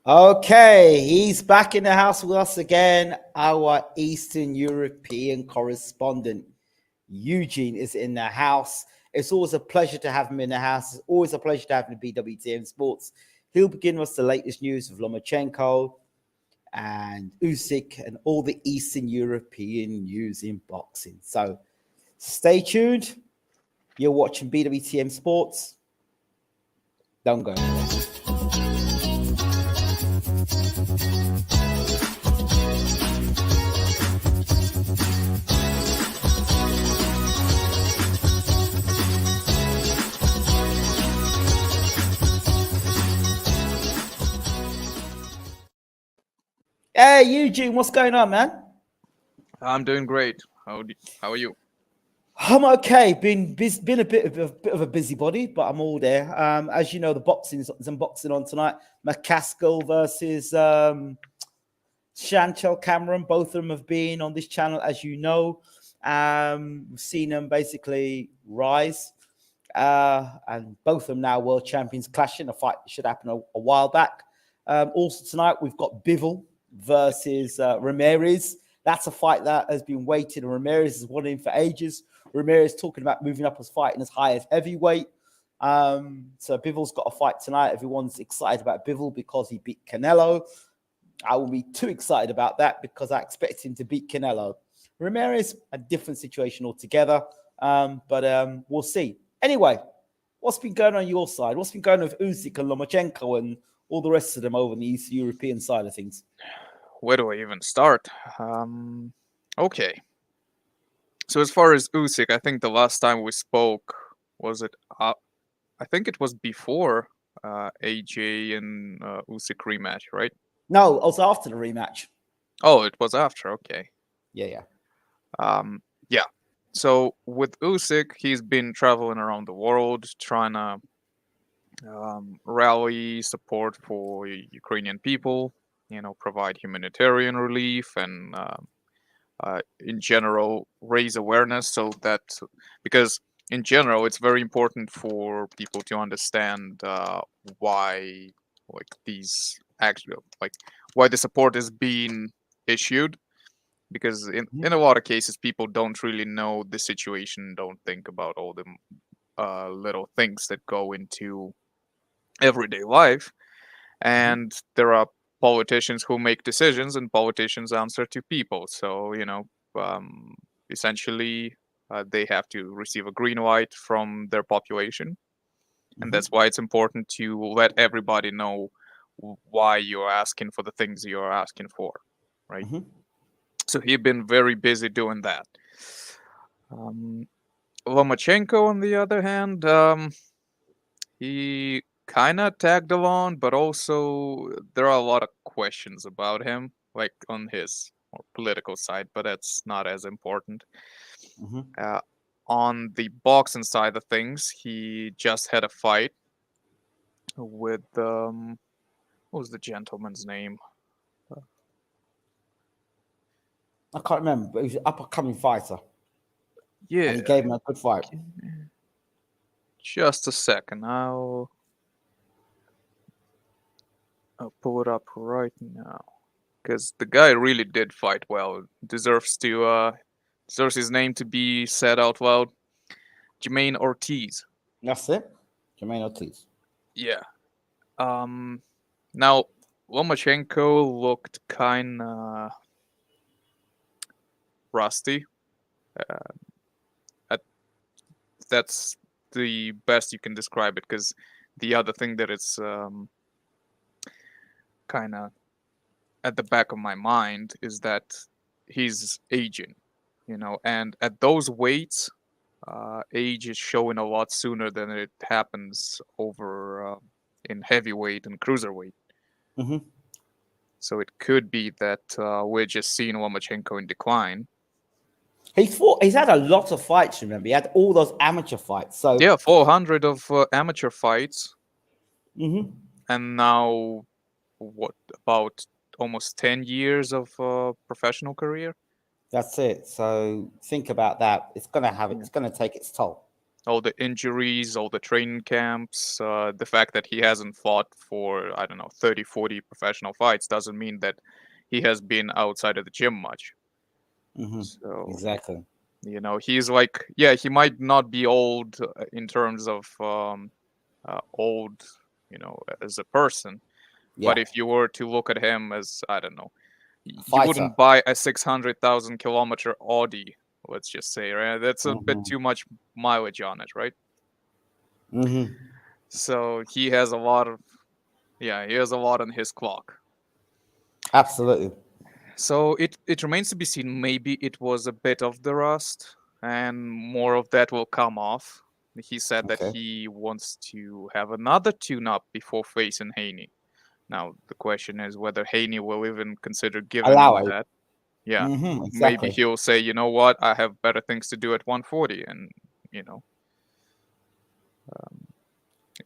Okay, he's back in the house with us again. Our Eastern European correspondent, Eugene, is in the house. It's always a pleasure to have him in the house. It's always a pleasure to have him in BWTM Sports. He'll begin with us the latest news of Lomachenko and Usyk and all the Eastern European news in boxing. So stay tuned. You're watching BWTM Sports. Don't go anywhere. Hey, Eugene, what's going on, man? I'm doing great. How are you? I'm okay. Been a bit of a busybody, but I'm all there. As you know, some boxing on tonight. McCaskill versus Chantel Cameron. Both of them have been on this channel, as you know. We've seen them basically rise, and both of them now world champions clashing. A fight that should happen a while back. Also tonight we've got BIVOL versus Ramirez. That's a fight that has been waiting, and Ramirez has wanted him for ages. Ramirez talking about moving up as fighting as high as heavyweight. So BIVOL's got a fight tonight. Everyone's excited about BIVOL because he beat Canelo. I won't be too excited about that because I expect him to beat Canelo. Ramirez, a different situation altogether, but we'll see. Anyway, what's been going on your side? What's been going on with Usyk and Lomachenko and all the rest of them over on the East European side of things? Where do I even start? Okay. So as far as Usyk, I think the last time we spoke, was it? I think it was before AJ and Usyk rematch, right? No, also after the rematch. Oh, it was after. Okay. Yeah. Yeah. So with Usyk, he's been traveling around the world trying to rally support for Ukrainian people, provide humanitarian relief and in general raise awareness because in general it's very important for people to understand why why the support is being issued, because in a lot of cases people don't really know the situation, don't think about all the little things that go into everyday life, and there are politicians who make decisions and politicians answer to people. So essentially they have to receive a green light from their population, and that's why it's important to let everybody know why you're asking for the things you're asking for, right? So he's been very busy doing that. Lomachenko, on the other hand, he kind of tagged along, but also there are a lot of questions about him, like on his more political side, but that's not as important. On the boxing side of things, he just had a fight with what was the gentleman's name? I can't remember, but he was an up-and-coming fighter. Yeah. And he gave him a good fight. Just a second. I'll pull it up right now, because the guy really did fight well. Deserves his name to be said out loud. Jermaine Ortiz. That's it. Jermaine Ortiz. Yeah. Now Lomachenko looked kind of rusty. That's the best you can describe it, because the other thing that it's kind of at the back of my mind is that he's aging, and at those weights, age is showing a lot sooner than it happens over in heavyweight and cruiserweight. So it could be that we're just seeing Lomachenko in decline. He's had a lot of fights, remember? He had all those amateur fights. So yeah, 400 of amateur fights. And now, what, about almost 10 years of professional career? That's it. So think about that. It's going to take its toll. all the injuries, all the training camps, the fact that he hasn't fought for, I don't know, 30, 40 professional fights doesn't mean that he has been outside of the gym much. So, Exactly. you know, he's like, yeah, he might not be old in terms of old, you know, as a person. Yeah. But if you were to look at him as, I don't know, you Fighter. wouldn't buy a 600,000 kilometer Audi, let's just say, right? That's a bit too much mileage on it, right? So he has a lot of, yeah, he has a lot on his clock. Absolutely. So it remains to be seen. Maybe it was a bit of the rust, and more of that will come off. He said that he wants to have another tune-up before facing Haney. Now the question is whether Haney will even consider giving Allow him it. that. Yeah, maybe Exactly. he'll say, you know what, I have better things to do at 140, and you know,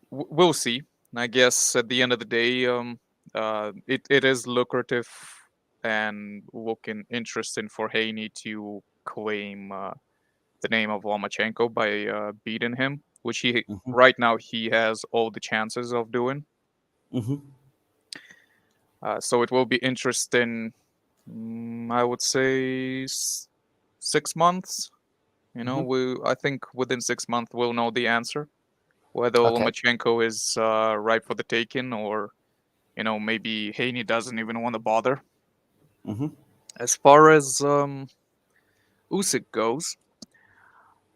we'll see. I guess at the end of the day, it is lucrative and looking interesting for Haney to claim the name of Lomachenko by beating him, which he right now he has all the chances of doing. So it will be interesting. I would say 6 months. You know, I think within 6 months we'll know the answer, whether Lomachenko is ripe for the taking, or you know, maybe Haney doesn't even want to bother. As far as Usyk goes,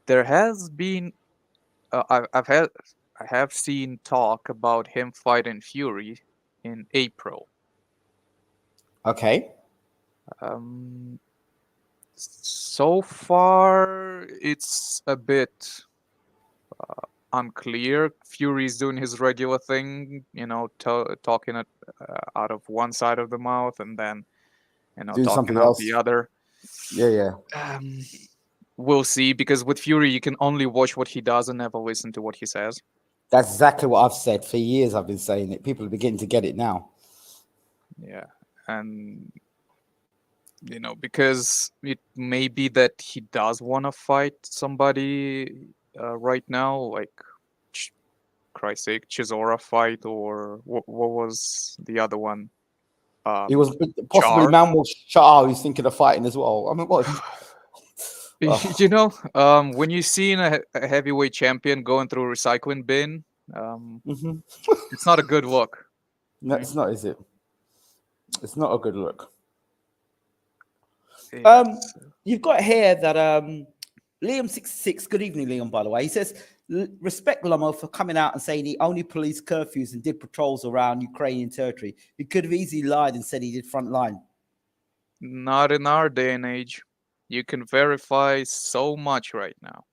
there has been I have seen talk about him fighting Fury in April. Okay. So far, it's a bit unclear. Fury's doing his regular thing, you know, talking out of one side of the mouth and then, you know, Do talking something out else. the other. Yeah. We'll see, because with Fury, you can only watch what he does and never listen to what he says. That's exactly what I've said for years. I've been saying it. People are beginning to get it now. Yeah, and you know, because it may be that he does want to fight somebody right now, like Christ's sake, Chisora fight, or what was the other one? He was possibly Char. Manuel Char who's thinking of fighting as well. I mean, what? You know, when you've seen a heavyweight champion going through a recycling bin, it's not a good look. No, it's not, is it? It's not a good look. Yes. You've got here that Liam66, good evening, Liam, by the way. He says, respect Lomo for coming out and saying he only policed curfews and did patrols around Ukrainian territory. He could have easily lied and said he did front line. Not in our day and age. You can verify so much right now.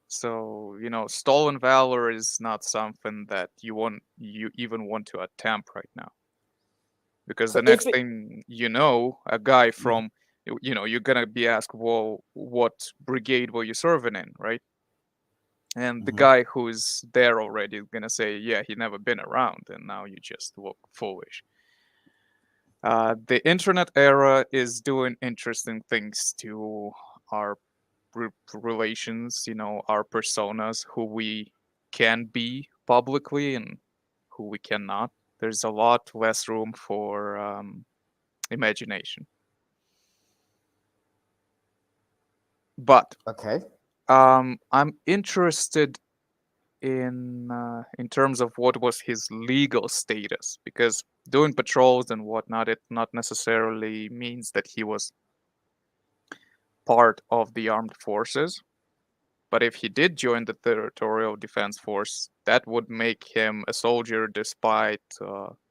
So, you know, stolen valor is not something that you even want to attempt right now. Because So the next thing you know, a guy from, you know, you're going to be asked, well, what brigade were you serving in, right? And the guy who's there already is going to say, yeah, he never been around, and now you just look foolish. The internet era is doing interesting things to our relations, you know, our personas, who we can be publicly and who we cannot. There's a lot less room for imagination. But I'm interested in terms of what was his legal status, because doing patrols and whatnot, it not necessarily means that he was part of the armed forces. But if he did join the Territorial Defense Force, that would make him a soldier despite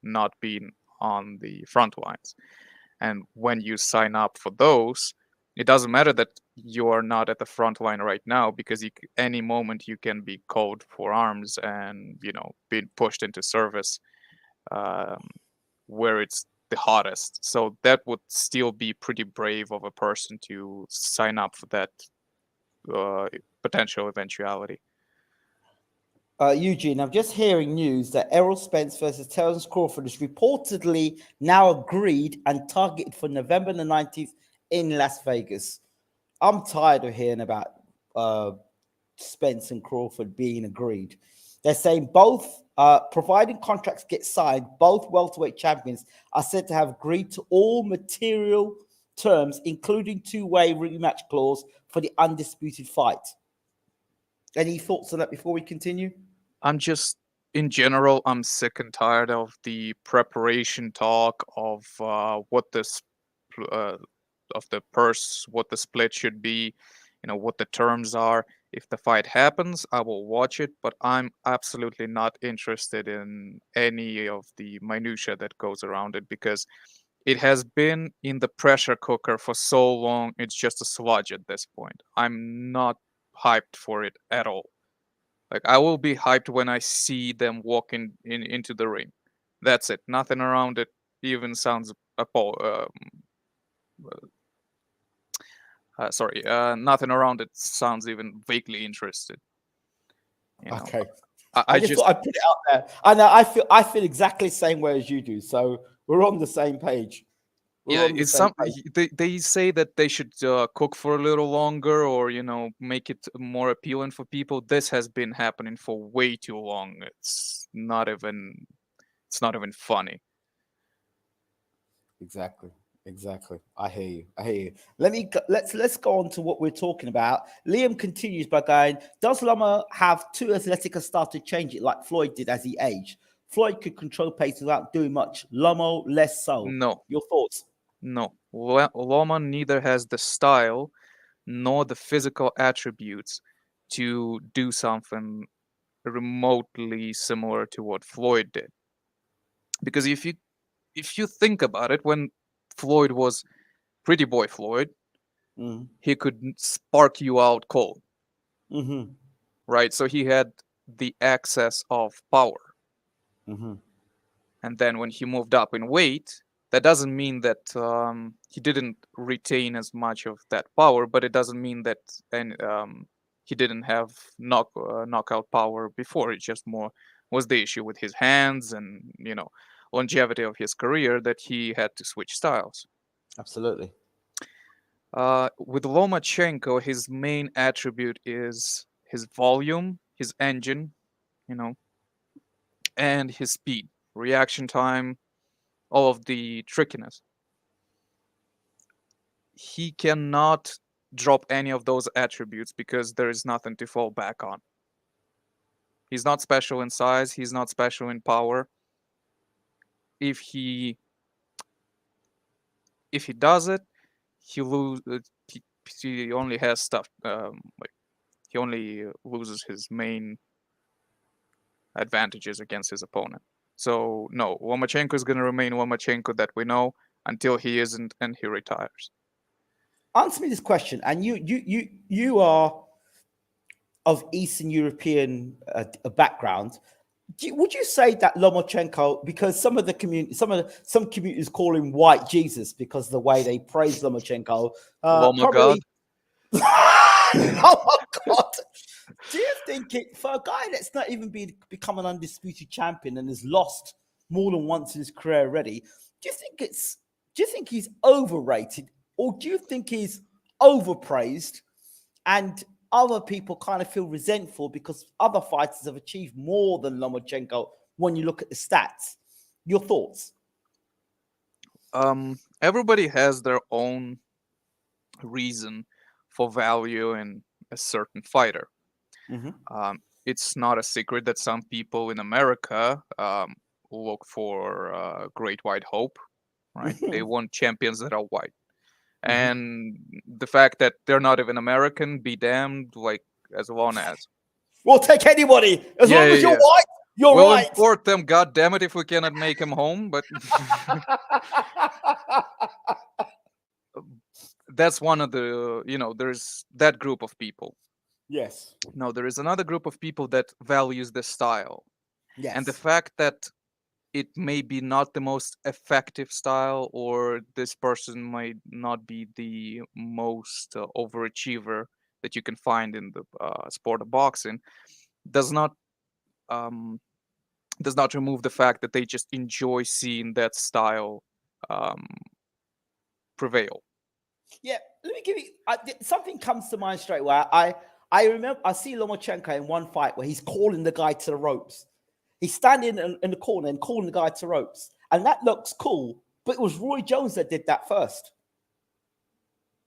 not being on the front lines. And when you sign up for those, it doesn't matter that you are not at the front line right now, because any moment you can be called for arms and, you know, being pushed into service where it's the hottest. So that would still be pretty brave of a person to sign up for that potential eventuality. Eugene, I'm just hearing news that Errol Spence versus Terence Crawford is reportedly now agreed and targeted for November the 19th in Las Vegas. I'm tired of hearing about Spence and Crawford being agreed. They're saying both, providing contracts get signed, both welterweight champions are said to have agreed to all material terms, including two-way rematch clause for the undisputed fight. Any thoughts on that before we continue? I'm just, in general, I'm sick and tired of the preparation talk of what this of the purse, what the split should be, what the terms are. If the fight happens, I will watch it, but I'm absolutely not interested in any of the minutia that goes around it, because it has been in the pressure cooker for so long. It's just a sludge at this point. I'm not hyped for it at all. Like, I will be hyped when I see them walking into the ring. That's it. Nothing around it even sounds nothing around it sounds even vaguely interested. Okay. I I just thought I'd put it out there. I know I feel exactly the same way as you do. So we're on the same page. They say that they should cook for a little longer, or make it more appealing for people. This has been happening for way too long. It's not even funny. Exactly. I hear you. Let's go on to what we're talking about. Liam continues by going, does Loma have too athletic a style to change it like Floyd did as he aged? Floyd could control pace without doing much. Lomo less so. No. Your thoughts? No. Loma neither has the style nor the physical attributes to do something remotely similar to what Floyd did. Because if you think about it, when Floyd was Pretty Boy Floyd, he could spark you out cold. Right? So he had the excess of power. And then when he moved up in weight, that doesn't mean that he didn't retain as much of that power, but it doesn't mean that he didn't have knockout power before. It just more was the issue with his hands and longevity of his career that he had to switch styles. Absolutely. With Lomachenko, his main attribute is his volume, his engine, and his speed, reaction time, all of the trickiness. He cannot drop any of those attributes because there is nothing to fall back on. He's not special in size. He's not special in power. If he does it, he only has stuff. He only loses his main advantages against his opponent. So no, Lomachenko is going to remain Lomachenko that we know until he isn't and he retires. Answer me this question, and you are of Eastern European background. Would you say that Lomachenko, because some communities call him White Jesus because of the way they praise Lomachenko, Lomagod. Oh my God! Do you think for a guy that's not even become an undisputed champion and has lost more than once in his career already, do you think he's overrated, or do you think he's overpraised, and other people kind of feel resentful because other fighters have achieved more than Lomachenko when you look at the stats? Your thoughts? Everybody has their own reason for value in a certain fighter. It's not a secret that some people in America look for Great White Hope, right? They want champions that are white. And the fact that they're not even American, be damned, as long as. We'll take anybody. As long as you're white, you're we'll right. Import them, goddammit, if we cannot make them home, but that's one of the, there's that group of people. Yes. No, there is another group of people that values the style. Yes. And the fact that it may be not the most effective style, or this person might not be the most overachiever that you can find in the sport of boxing, does not remove the fact that they just enjoy seeing that style prevail. Yeah, let me give you something comes to mind straight away. I I remember I see Lomachenko in one fight where he's calling the guy to the ropes. He's standing in the corner and calling the guy to ropes. And that looks cool, but it was Roy Jones that did that first.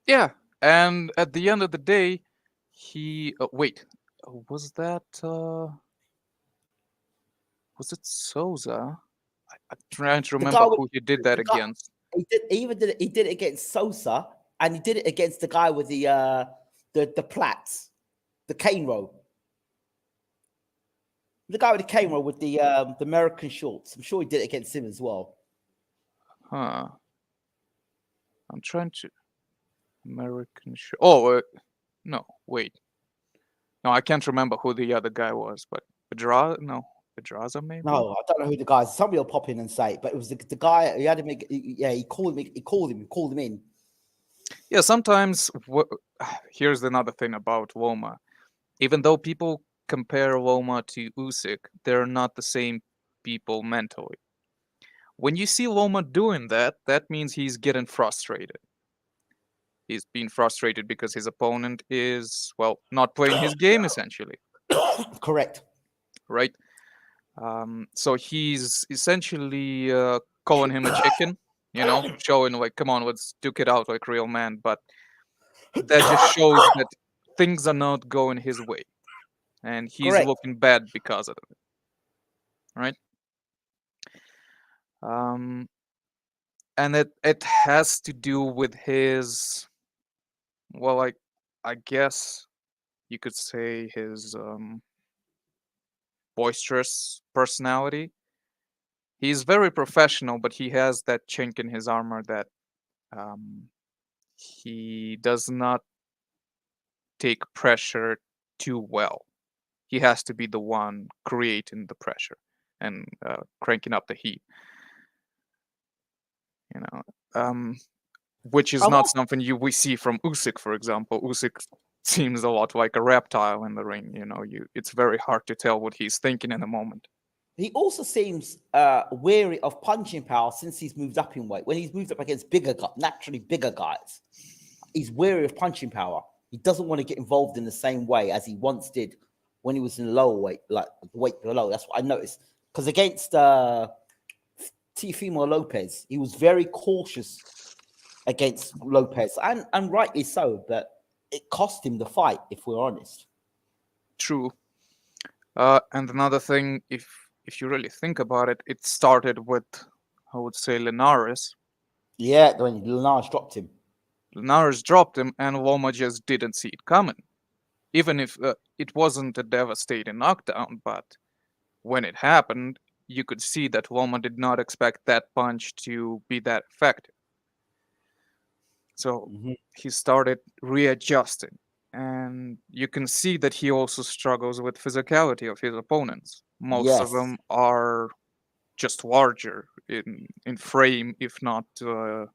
Yeah, and at the end of the day, he wait, was that was it Souza? I'm trying to remember who he did that against. He did it against Sosa, and he did it against the guy with the plaits, the cane row. The guy with the cane row with the American shorts. I'm sure he did it against him as well. Huh. I'm trying to American short. Oh, no, wait. No, I can't remember who the other guy was, but Pedraza maybe? No, I don't know who the guy is. Somebody will pop in and say it, but it was the guy. He had him. Yeah, he called him in. Yeah, sometimes here's another thing about Loma. Even though people compare Loma to Usyk, they're not the same people mentally. When you see Loma doing that, that means he's getting frustrated. He's being frustrated because his opponent is, well, not playing his game, essentially. Correct. Right? So he's essentially calling him a chicken, showing like, come on, let's duke it out like real man. But that just shows that things are not going his way. And he's looking bad because of it. Right? And it has to do with his, well, I guess you could say his boisterous personality. He's very professional, but he has that chink in his armor that he does not take pressure too well. He has to be the one creating the pressure and cranking up the heat. Which is not something we see from Usyk, for example. Usyk seems a lot like a reptile in the ring. It's very hard to tell what he's thinking in a moment. He also seems wary of punching power since he's moved up in weight. When he's moved up against naturally bigger guys, he's wary of punching power. He doesn't want to get involved in the same way as he once did when he was in lower weight, like the weight below. That's what I noticed. Because against Teofimo Lopez, he was very cautious against Lopez, and rightly so, but it cost him the fight, if we're honest. True. And another thing, if you really think about it, it started with, I would say, Linares. Yeah, when Linares dropped him. Linares dropped him, and Loma just didn't see it coming. Even if it wasn't a devastating knockdown, but when it happened, you could see that Loma did not expect that punch to be that effective. So he started readjusting. And you can see that he also struggles with physicality of his opponents. Most of them are just larger in frame, if not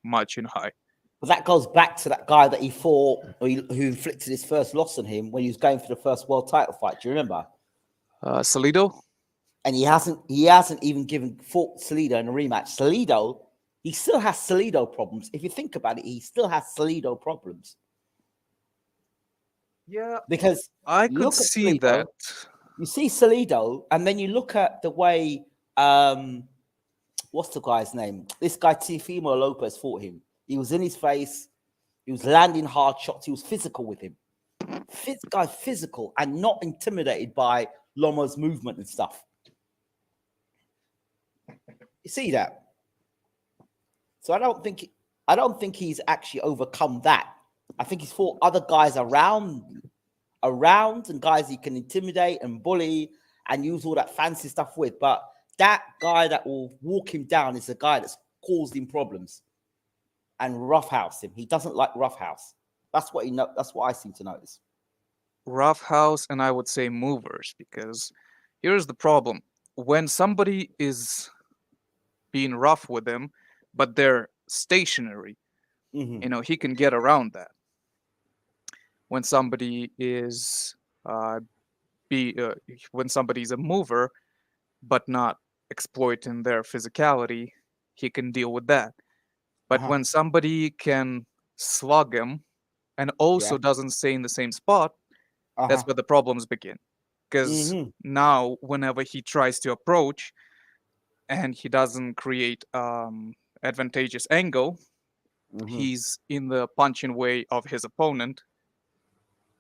much in height. But that goes back to that guy that he fought, who inflicted his first loss on him when he was going for the first world title fight. Do you remember? Salido? And he hasn't even fought Salido in a rematch. Salido, he still has Salido problems. If you think about it, he still has Salido problems. Yeah, because I could see Salido, that. You see Salido, and then you look at the way, what's the guy's name? This guy Teofimo Lopez fought him. He was in his face. He was landing hard shots. He was physical with him. Guy's physical and not intimidated by Loma's movement and stuff. You see that? So I don't think he's actually overcome that. I think he's fought other guys around and guys he can intimidate and bully and use all that fancy stuff with. But that guy that will walk him down is the guy that's caused him problems and roughhouse him. He doesn't like roughhouse. That's what I seem to notice. Roughhouse, and I would say movers, because here's the problem. When somebody is being rough with him, but they're stationary, he can get around that. When somebody is when somebody's a mover, but not exploiting their physicality, he can deal with that. But when somebody can slug him and also doesn't stay in the same spot, That's where the problems begin. Because now, whenever he tries to approach and he doesn't create advantageous angle, he's in the punching way of his opponent,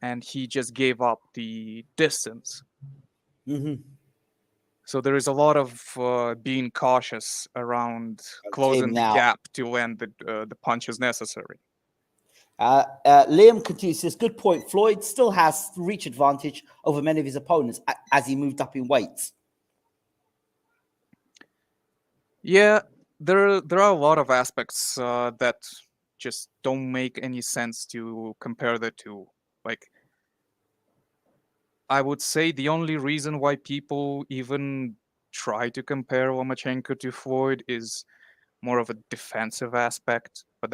and he just gave up the distance. So there is a lot of being cautious around closing the gap to land the punches necessary. Liam continues, says, good point. Floyd still has reach advantage over many of his opponents as he moved up in weights. Yeah, there are a lot of aspects that just don't make any sense to compare the two. Like, I would say the only reason why people even try to compare Lomachenko to Floyd is more of a defensive aspect, but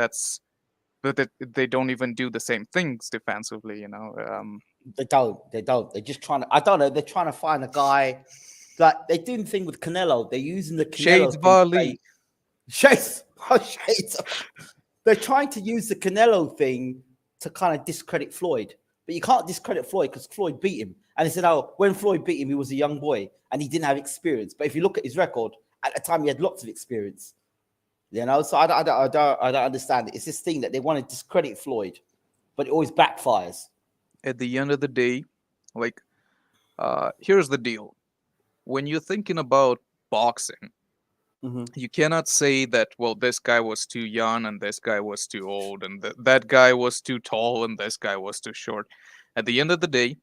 they don't even do the same things defensively, you know. They don't. They're just trying to, I don't know, they're trying to find a guy. Like, they're doing the thing with Canelo. They're using the Canelo Shades Bali. Shades. They're trying to use the Canelo thing to kind of discredit Floyd. But you can't discredit Floyd because Floyd beat him. And they said, oh, when Floyd beat him, he was a young boy and he didn't have experience. But if you look at his record, at the time he had lots of experience. You know, so I don't understand it. It's this thing that they want to discredit Floyd, but it always backfires. At the end of the day, like, here's the deal. When you're thinking about boxing, you cannot say that, well, this guy was too young and this guy was too old and that guy was too tall and this guy was too short. At the end of the day,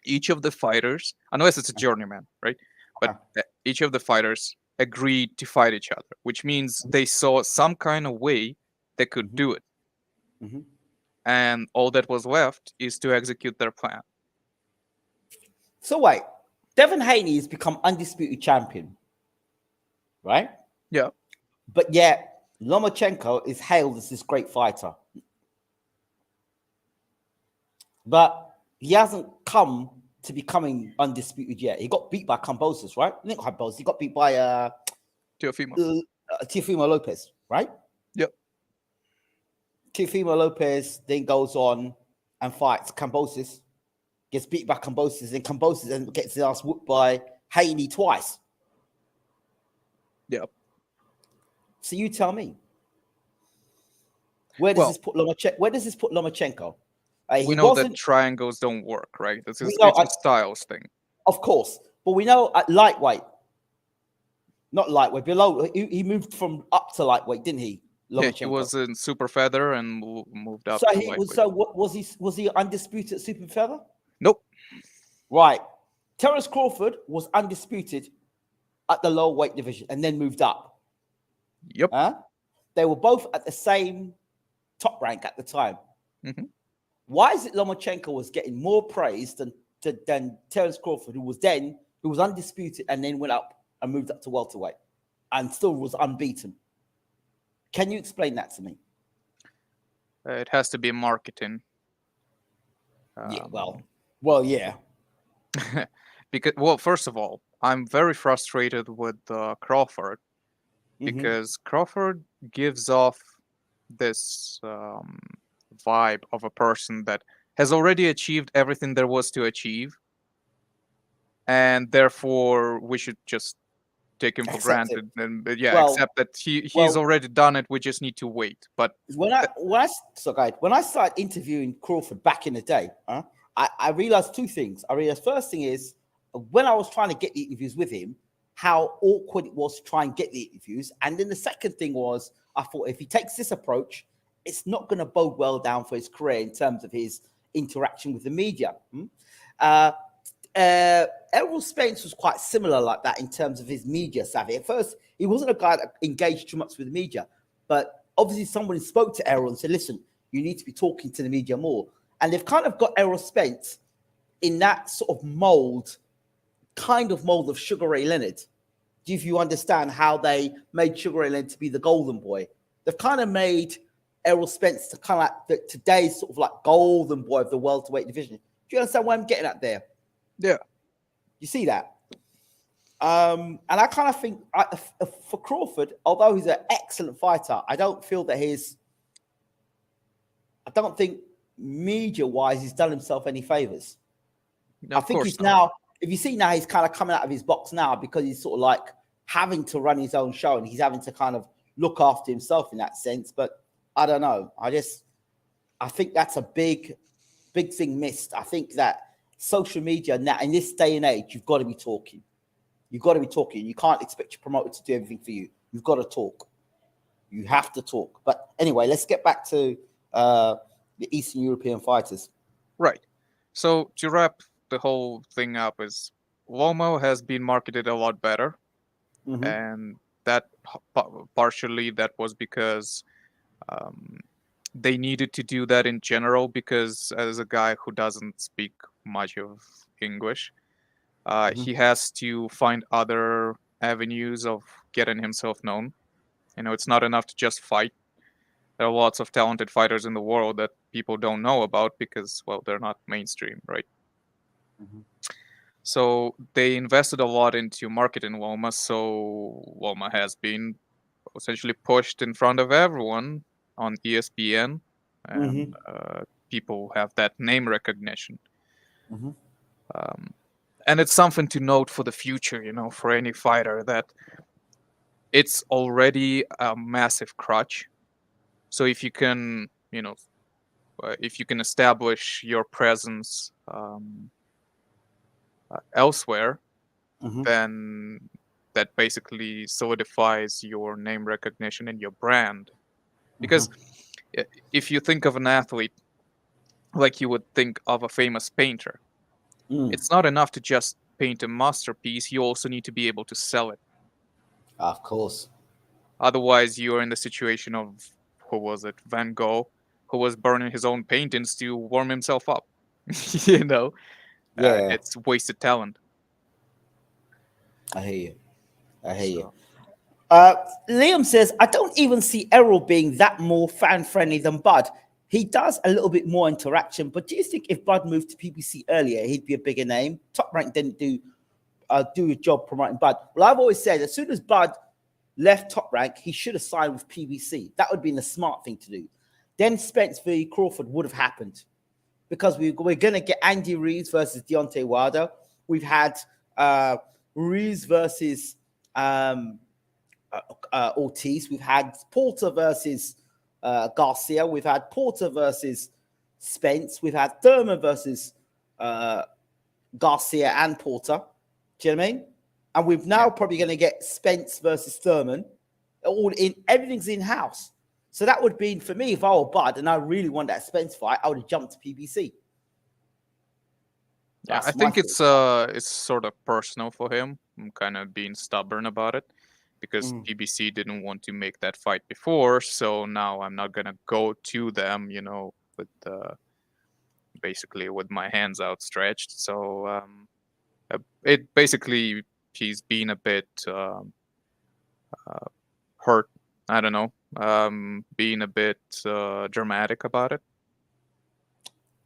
each of the fighters, unless it's a journeyman, right? But each of the fighters agreed to fight each other, which means they saw some kind of way they could do it. And all that was left is to execute their plan. So wait, Devin Haney has become undisputed champion, right? Yeah. But yet Lomachenko is hailed as this great fighter. But he hasn't come to becoming undisputed yet. He got beat by Kambosos, right? Not Kambosos. He got beat by Teofimo Lopez, right? Yep. Teofimo Lopez then goes on and fights Kambosos, gets beat by Kambosos, and Kambosos then gets his ass whooped by Haney twice. Yep. So you tell me, where does this put Lomachenko? Where does this put Lomachenko? We know that triangles don't work, right? It's a styles thing. Of course. But we know at lightweight, not lightweight, below, he moved from up to lightweight, didn't he? Lomachenko? Yeah, he was in super feather and moved up. Was he undisputed at super feather? Nope. Right. Terence Crawford was undisputed at the lower weight division and then moved up. Yep. They were both at the same top rank at the time. Why is it Lomachenko was getting more praise than Terence Crawford, who was undisputed and then went up and moved up to welterweight and still was unbeaten? Can you explain that to me? It has to be marketing. Yeah, well, yeah. Because, well, first of all, I'm very frustrated with Crawford because Crawford gives off this vibe of a person that has already achieved everything there was to achieve, and therefore we should just take him for granted and accept that he's already done it. We just need to wait. But when I started interviewing Crawford back in the day, I realized two things. I realized first thing is when I was trying to get the interviews with him, how awkward it was to try and get the interviews. And then the second thing was, I thought if he takes this approach, it's not going to bode well down for his career in terms of his interaction with the media. Errol Spence was quite similar like that in terms of his media savvy. At first, he wasn't a guy that engaged too much with the media, but obviously somebody spoke to Errol and said, listen, you need to be talking to the media more. And they've kind of got Errol Spence in that sort of mold of Sugar Ray Leonard. If you understand how they made Sugar Ray Leonard to be the golden boy, they've kind of made Errol Spence to kind of like today's sort of like golden boy of the welterweight division. Do you understand why I'm getting at there? Yeah. You see that? And I kind of think for Crawford, although he's an excellent fighter, I don't think media-wise, he's done himself any favors. No, I think he's now, if you see now, he's kind of coming out of his box now because he's sort of like having to run his own show and he's having to kind of look after himself in that sense. But I don't know. I think that's a big thing missed. I think that social media now in this day and age, you've got to be talking. You've got to be talking. You can't expect your promoter to do everything for you. You've got to talk. You have to talk. But anyway, let's get back to the Eastern European fighters. Right. So to wrap the whole thing up is Lomo has been marketed a lot better. Mm-hmm. And that partially that was because they needed to do that in general because as a guy who doesn't speak much of English, he has to find other avenues of getting himself known. You know, it's not enough to just fight. There are lots of talented fighters in the world that people don't know about because, well, they're not mainstream, right? Mm-hmm. So they invested a lot into marketing Loma, so Loma has been essentially pushed in front of everyone on ESPN, and people have that name recognition. Mm-hmm. And it's something to note for the future, you know, for any fighter that it's already a massive crutch. So if you can, you know, if you can establish your presence elsewhere, then that basically solidifies your name recognition and your brand. Because if you think of an athlete like you would think of a famous painter, it's not enough to just paint a masterpiece. You also need to be able to sell it. Of course. Otherwise, you're in the situation of, who was it, Van Gogh, who was burning his own paintings to warm himself up. You know, it's wasted talent. I hear you. Liam says, I don't even see Errol being that more fan-friendly than Bud. He does a little bit more interaction, but do you think if Bud moved to PBC earlier, he'd be a bigger name? Top Rank didn't do a job promoting Bud. Well, I've always said, as soon as Bud left Top Rank, he should have signed with PBC. That would have been the smart thing to do. Then Spence v. Crawford would have happened because we're going to get Andy Ruiz versus Deontay Wilder. We've had Ruiz versus Ortiz. We've had Porter versus Garcia. We've had Porter versus Spence. We've had Thurman versus Garcia and Porter. Do you know what I mean? And we've now probably going to get Spence versus Thurman. Everything's in house. So that would be, for me, if I were Bud and I really want that Spence fight, I would have jumped to PBC. Yeah, I think it's sort of personal for him. I'm kind of being stubborn about it because PBC didn't want to make that fight before, so now I'm not gonna go to them, you know, with basically with my hands outstretched. So it basically he's been a bit hurt. I don't know, being a bit dramatic about it.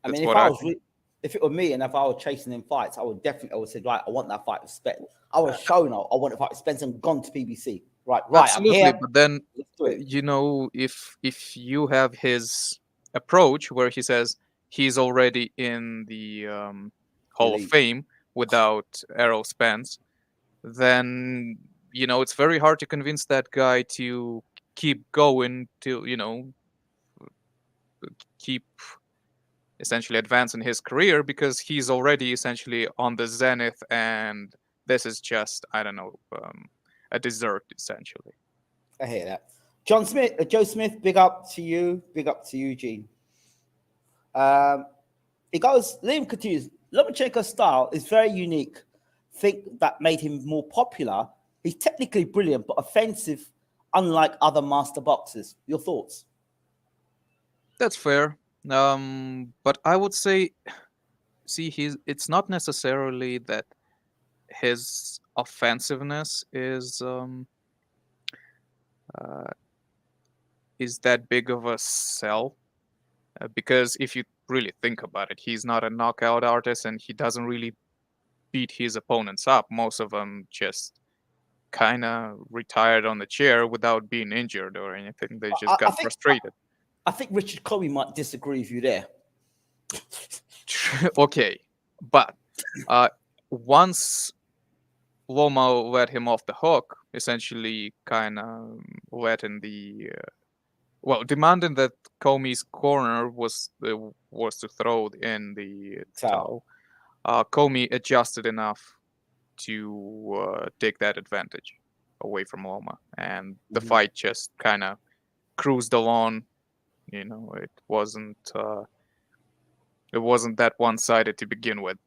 That's I mean, if it were me and if I were chasing in fights, I would said, right, I want that fight with Spence. I would have shown I want to fight with Spence and gone to PBC. Right, absolutely. I'm here. But then, you know, if you have his approach where he says he's already in the Hall of Fame without Errol Spence, then, you know, it's very hard to convince that guy to keep going, to, you know, keep essentially advancing his career because he's already essentially on the zenith, and this is just, I don't know, a dessert essentially. I hear that. Joe Smith, big up to you. Big up to Eugene. It goes, Liam continues, Lomachenko's style is very unique. Think that made him more popular. He's technically brilliant, but offensive, unlike other master boxers. Your thoughts? That's fair. But I would say, see, it's not necessarily that his offensiveness is that big of a sell, because if you really think about it, he's not a knockout artist and he doesn't really beat his opponents up. Most of them just kind of retired on the chair without being injured or anything. They just got frustrated. I think Richard Colby might disagree with you there. Okay, but once Loma let him off the hook, essentially kind of letting demanding that Comey's corner was to throw in the towel. Comey adjusted enough to take that advantage away from Loma, and the fight just kind of cruised along. It wasn't that one-sided to begin with.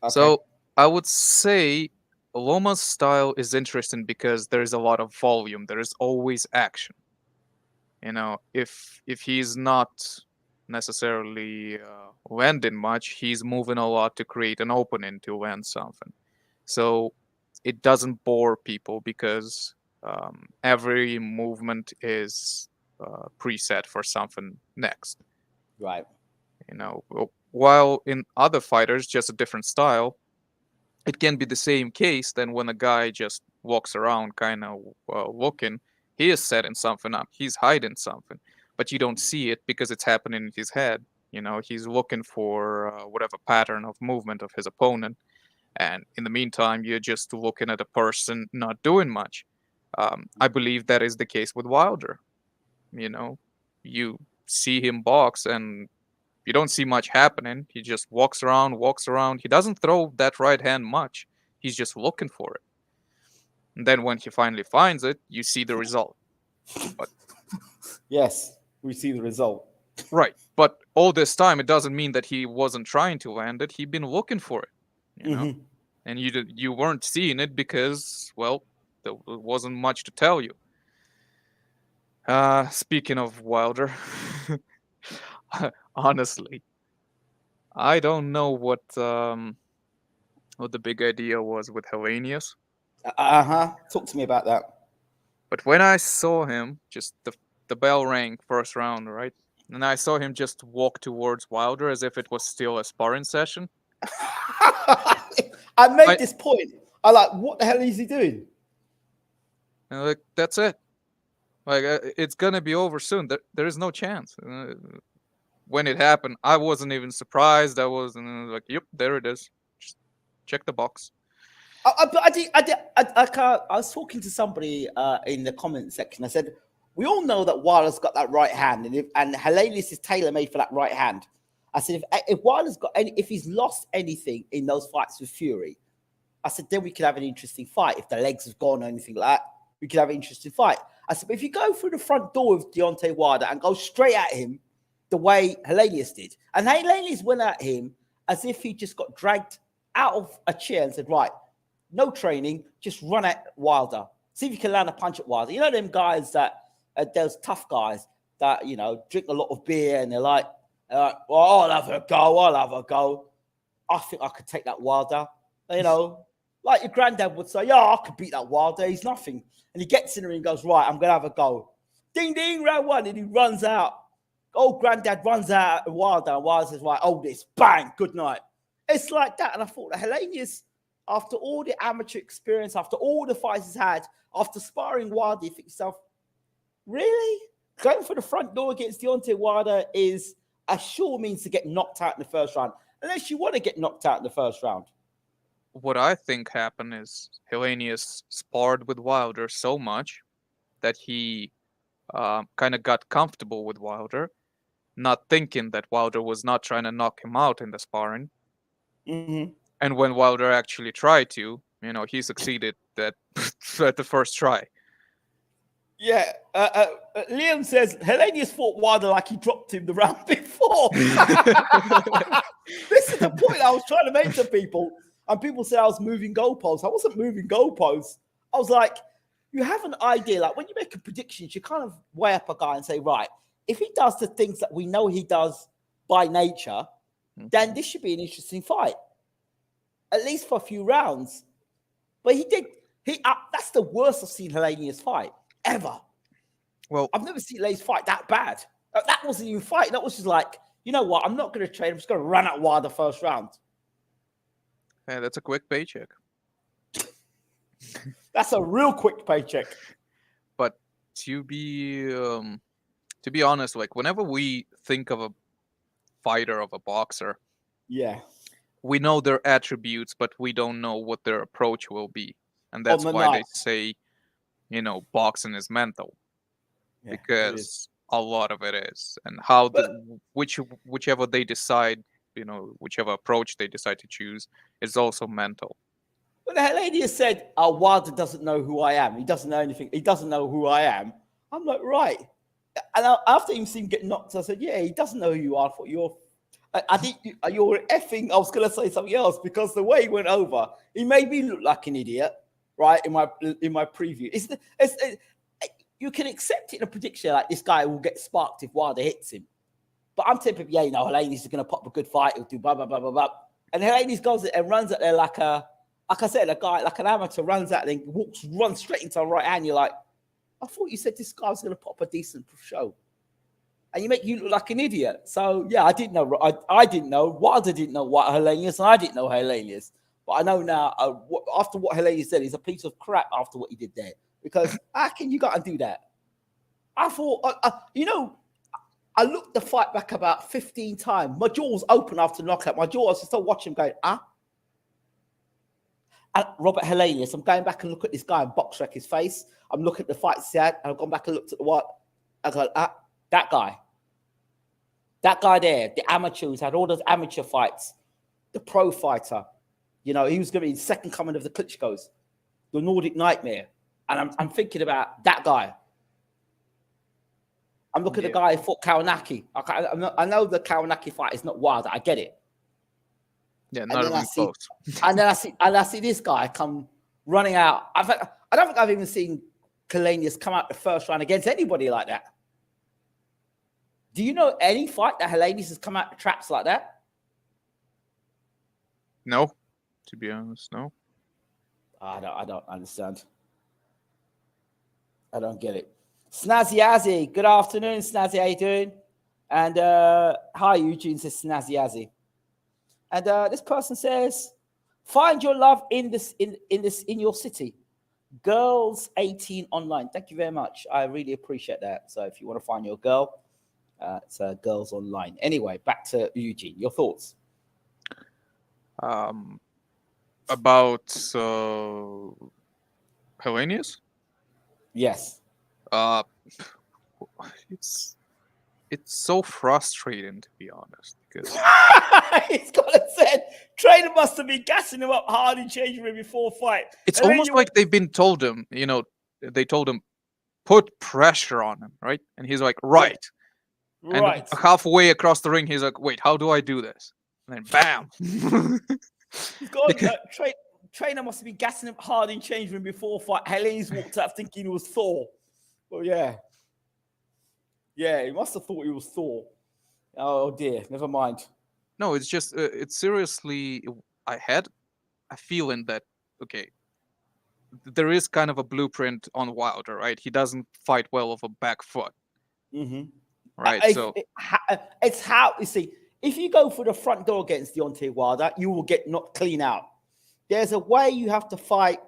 Okay. So I would say Loma's style is interesting because there is a lot of volume. There is always action. If he's not necessarily landing much, he's moving a lot to create an opening to land something. So it doesn't bore people because every movement is preset for something next. Right. While in other fighters, just a different style, it can be the same case. Then when a guy just walks around kind of looking, he is setting something up. He's hiding something, but you don't see it because it's happening in his head. He's looking for whatever pattern of movement of his opponent. And in the meantime, you're just looking at a person not doing much. I believe that is the case with Wilder. You see him box and you don't see much happening. He just walks around. He doesn't throw that right hand much. He's just looking for it. And then when he finally finds it, you see the result. But yes, we see the result. Right. But all this time, it doesn't mean that he wasn't trying to land it. He'd been looking for it, and you weren't seeing it because, well, there wasn't much to tell you. Speaking of Wilder, honestly, I don't know what the big idea was with Hellenius. Talk to me about that. But when I saw him, just the bell rang first round, right? And I saw him just walk towards Wilder as if it was still a sparring session. I made this point. I like, what the hell is he doing? And like, that's it. Like, it's gonna be over soon. There is no chance. When it happened, I wasn't even surprised. I was like, yep, there it is. Just check the box. I was talking to somebody in the comment section. I said, we all know that Wilder's got that right hand, and Hellenius is tailor-made for that right hand. I said, if Wilder's got if he's lost anything in those fights with Fury, I said, then we could have an interesting fight. If the legs have gone or anything like that, we could have an interesting fight. I said, but if you go through the front door of Deontay Wilder and go straight at him the way Hellenius did, and Hellenius went at him as if he just got dragged out of a chair and said, right, no training, just run at Wilder. See if you can land a punch at Wilder. You know them guys that, those tough guys that, drink a lot of beer and they're like, well, I'll have a go. I think I could take that Wilder. Like your granddad would say, yeah, I could beat that Wilder. He's nothing. And he gets in there and goes, right, I'm going to have a go. Ding, ding, round one. And he runs out. Old granddad runs out at Wilder. And Wilder says, right, hold this. Bang, good night. It's like that. And I thought, Hellenius, after all the amateur experience, after all the fights he's had, after sparring Wilder, you think yourself, really? Going for the front door against Deontay Wilder is a sure means to get knocked out in the first round, unless you want to get knocked out in the first round. What I think happened is Hellenius sparred with Wilder so much that he kind of got comfortable with Wilder, not thinking that Wilder was not trying to knock him out in the sparring. And when Wilder actually tried to, he succeeded at the first try. Yeah, Liam says Hellenius fought Wilder like he dropped him the round before. This is the point I was trying to make to people. And people say I was moving goalposts. I wasn't moving goalposts. I was like, you have an idea. Like when you make a prediction, you kind of weigh up a guy and say, right, if he does the things that we know he does by nature, then this should be an interesting fight. At least for a few rounds. But he did. That's the worst I've seen Hellenius fight ever. Well, I've never seen Hellenius fight that bad. That wasn't even fight. That was just like, you know what? I'm not going to trade. I'm just going to run at Wilder first round. Hey, that's a quick paycheck. That's a real quick paycheck. But to be honest, like whenever we think of fighter, of a boxer. Yeah. We know their attributes, but we don't know what their approach will be. And that's On the why they night. say, boxing is mental. Yeah, it is. Because a lot of it is. And how whichever they decide, whichever approach they decide to choose is also mental. But the lady has said, Wilder doesn't know who I am. He doesn't know anything. He doesn't know who I am. I'm like, right. And after him seeing get knocked, I said, yeah, he doesn't know who you are. I think you're effing. I was going to say something else because the way he went over, he made me look like an idiot, right? In my preview, you can accept it in a prediction like this guy will get sparked if Wilder hits him. But I'm typically, Helenius is going to pop a good fight. He'll do blah blah blah blah blah. And Helenius goes and runs at there like I said, a guy like an amateur runs out and runs straight into the right hand. You're like, I thought you said this guy was going to pop a decent show. And you look like an idiot. So, yeah, I didn't know. I didn't know. Wilder didn't know what Helenius, and I didn't know Helenius. But I know now, after what Helenius said, he's a piece of crap after what he did there. Because how can you go and do that? I thought, I looked the fight back about 15 times. My jaw was open after the knockout. My jaw, I was still watching going, And Robert Helenius, I'm going back and look at this guy and box wreck his face. I'm looking at the fights he had, and I've gone back and looked at the what. I go, that guy. That guy there, the amateur who's had all those amateur fights, the pro fighter. He was going to be the second coming of the Klitschko's, the Nordic Nightmare. And I'm thinking about that guy. I'm looking at the guy who fought Kawanaki. I know the Kawanaki fight is not wild. I get it. Yeah, not even close. And then I see this guy come running out. I don't think I've even seen Helenius come out the first round against anybody like that. Do you know any fight that Helenius has come out the traps like that? No, to be honest, no. I don't understand. I don't get it. Snazzy Azzy, good afternoon, Snazzy. How you doing? And hi, Eugene, says Snazzy Azzy. And this person says, find your love in your city. Girls 18 online. Thank you very much. I really appreciate that. So if you want to find your girl, it's girls online. Anyway, back to Eugene. Your thoughts? About Helenius? Yes. It's so frustrating, to be honest, because he's got to say trainer must have been gassing him up hard in changing room before fight. It's almost like they've been told him, they told him put pressure on him, right? And he's like, right. And halfway across the ring, he's like, wait, how do I do this? And then bam. He's got trainer must have been gassing him hard in change room before fight. Helenius walked out thinking he was Thor. Well, yeah. Yeah, he must have thought he was Thor. Oh, dear. Never mind. No, it's just, it's seriously, I had a feeling that, okay, there is kind of a blueprint on Wilder, right? He doesn't fight well with a back foot. Mm-hmm. Right, so... It's how, you see, if you go for the front door against Deontay Wilder, you will get knocked clean out. There's a way you have to fight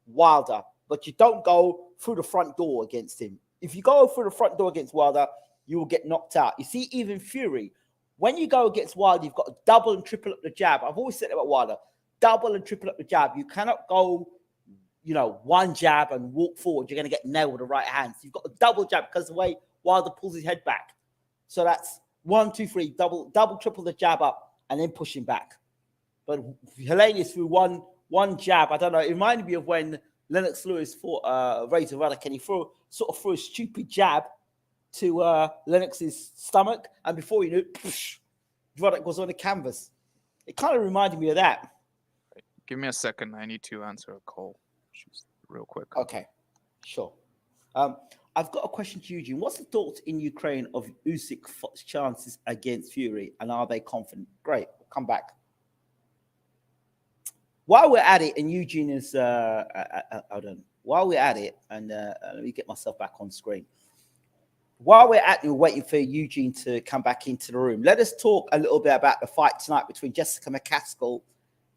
Wilder, but you don't go through the front door against him. If you go through the front door against Wilder, you will get knocked out. You see, even Fury, when you go against Wilder, you've got to double and triple up the jab. I've always said about Wilder, double and triple up the jab. You cannot go, one jab and walk forward. You're going to get nailed with the right hand. So you've got to double jab because the way Wilder pulls his head back. So that's 1, 2, 3, double, triple the jab up and then pushing back. But Helenius threw one jab. I don't know. It reminded me of when Lennox Lewis fought Razor Ruddock, and he threw a stupid jab to Lennox's stomach, and before you knew it, Ruddock was on the canvas. It kind of reminded me of that. Give me a second. I need to answer a call. Just real quick. Okay, sure. I've got a question to Eugene. What's the thoughts in Ukraine of Usyk's chances against Fury, and are they confident? Great. We'll come back. While we're at it, and Eugene is, hold on. While we're at it, and let me get myself back on screen. While we're at it, we're waiting for Eugene to come back into the room. Let us talk a little bit about the fight tonight between Jessica McCaskill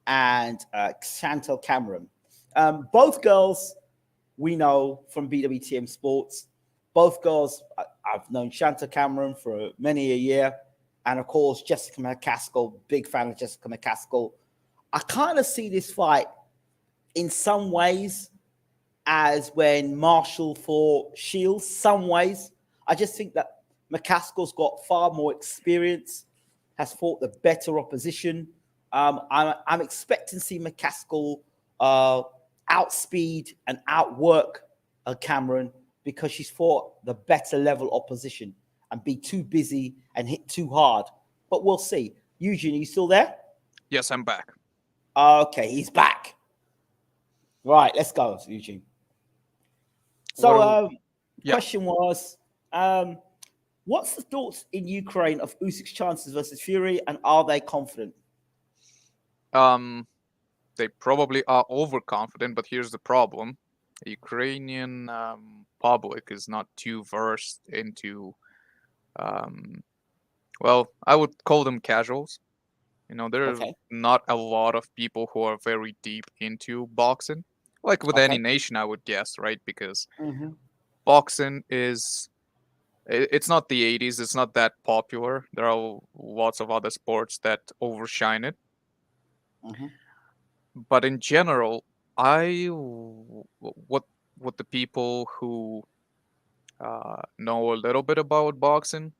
and Chantal Cameron. Both girls we know from BWTM Sports. Both girls, I've known Chantal Cameron for many a year. and of course Jessica McCaskill, big fan of Jessica McCaskill. I kind of see this fight in some ways as when Marshall fought Shields. Some ways, I just think that McCaskill's got far more experience, has fought the better opposition. I'm expecting to see McCaskill outspeed and outwork Cameron because she's fought the better level opposition and be too busy and hit too hard. But we'll see. Eugene, are you still there? Yes, I'm back. Okay, he's back. Right, let's go, Eugene. So, question was, what's the thoughts in Ukraine of Usyk's chances versus Fury, and are they confident? They probably are overconfident, but here's the problem. The Ukrainian public is not too versed into, well, I would call them casuals. You know, there are not a lot of people who are very deep into boxing. Like with any nation, I would guess, right? Because boxing is, it's not the 80s. It's not that popular. There are lots of other sports that overshine it. But in general, what the people who know a little bit about boxing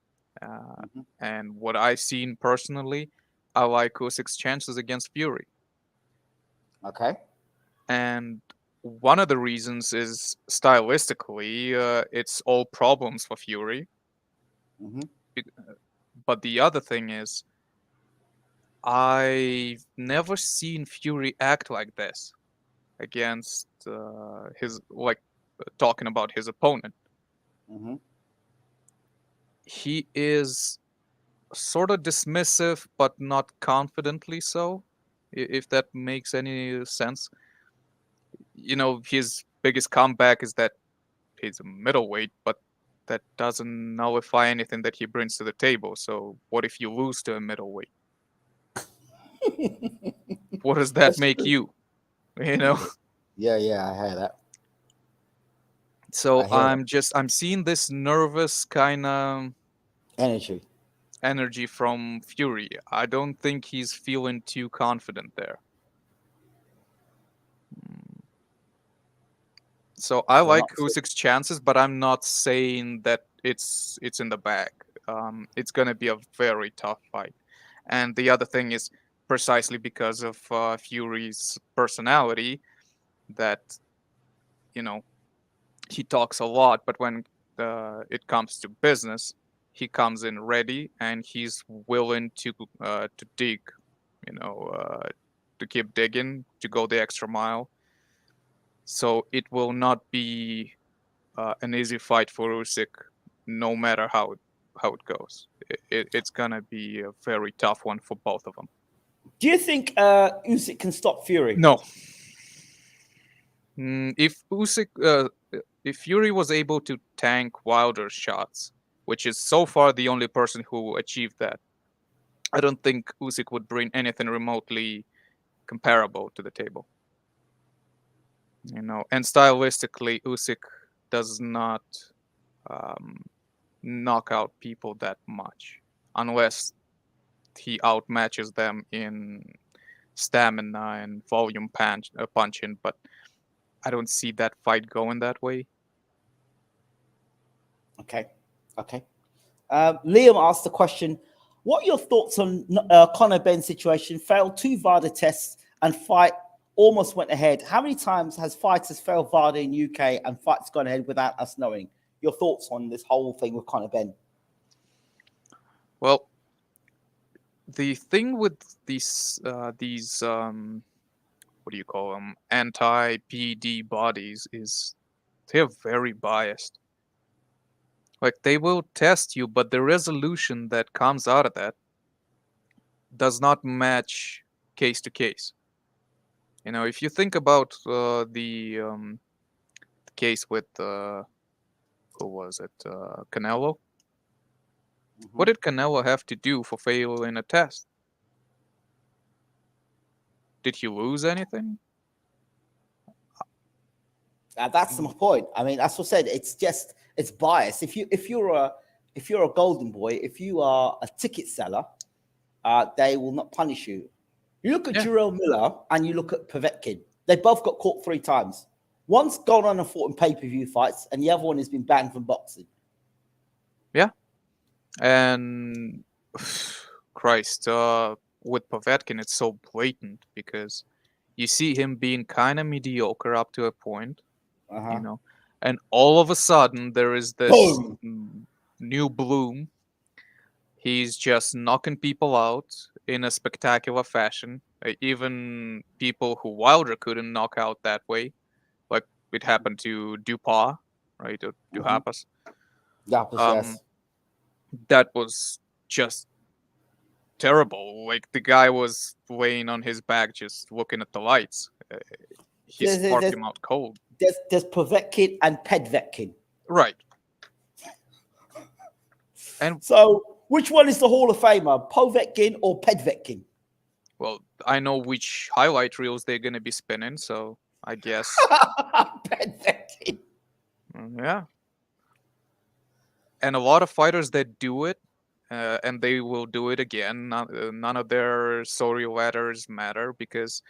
and what I've seen personally, I like Usyk's chances against Fury. Okay. And one of the reasons is stylistically, it's all problems for Fury. But the other thing is, I've never seen Fury act like this against talking about his opponent. He is sort of dismissive, but not confidently so, if that makes any sense. You know, his biggest comeback is that he's a middleweight, but that doesn't nullify anything that he brings to the table. So what if you lose to a middleweight? What does that make you? You know? Yeah, I hear that. So I'm seeing this nervous kind of energy from Fury. I don't think he's feeling too confident there. So I like Usyk's chances, but I'm not saying that it's in the bag. It's gonna be a very tough fight. And the other thing is precisely because of Fury's personality that, you know, he talks a lot, but when it comes to business, he comes in ready and he's willing to dig, you know, to keep digging, to go the extra mile. So it will not be an easy fight for Usyk, no matter how it goes. It's gonna be a very tough one for both of them. Do you think Usyk can stop Fury? No. If Fury was able to tank Wilder's shots, which is so far the only person who achieved that, I don't think Usyk would bring anything remotely comparable to the table. You know, and stylistically, Usyk does not knock out people that much, unless he outmatches them in stamina and volume punching. But I don't see that fight going that way. Okay. Liam asked the question, what are your thoughts on Conor Benn's situation? Failed 2 VADA tests and fight almost went ahead. How many times has fighters failed VADA in UK and fights gone ahead without us knowing? Your thoughts on this whole thing with Conor Benn? Well, the thing with these what do you call them, anti-PD bodies is they're very biased. Like, they will test you, but the resolution that comes out of that does not match case to case. You know, if you think about the case with who was it, Canelo? What did Canelo have to do for failing a test? Did he lose anything? That's my point. I mean, that's what I said. It's just, it's bias. If you're if you're a golden boy, if you are a ticket seller, they will not punish you. You look at Jarrell Miller and you look at Povetkin. They both got caught 3 times. One's gone on and fought in pay-per-view fights, and the other one has been banned from boxing. Yeah. And Christ, with Povetkin, it's so blatant because you see him being kind of mediocre up to a point, you know, and all of a sudden there is this new bloom. He's just knocking people out in a spectacular fashion. Even people who Wilder couldn't knock out that way, like it happened to Dupas, right? Or Duhaupas. Yes. That was just terrible. Like the guy was laying on his back, just looking at the lights. He sparked him out cold. There's Povetkin and Pedvetkin. Right. And so, which one is the Hall of Famer, Povetkin or Pedvetkin? Well, I know which highlight reels they're going to be spinning, so I guess. Pedvetkin. Yeah. And a lot of fighters that do it, and they will do it again. None of their sorry letters matter because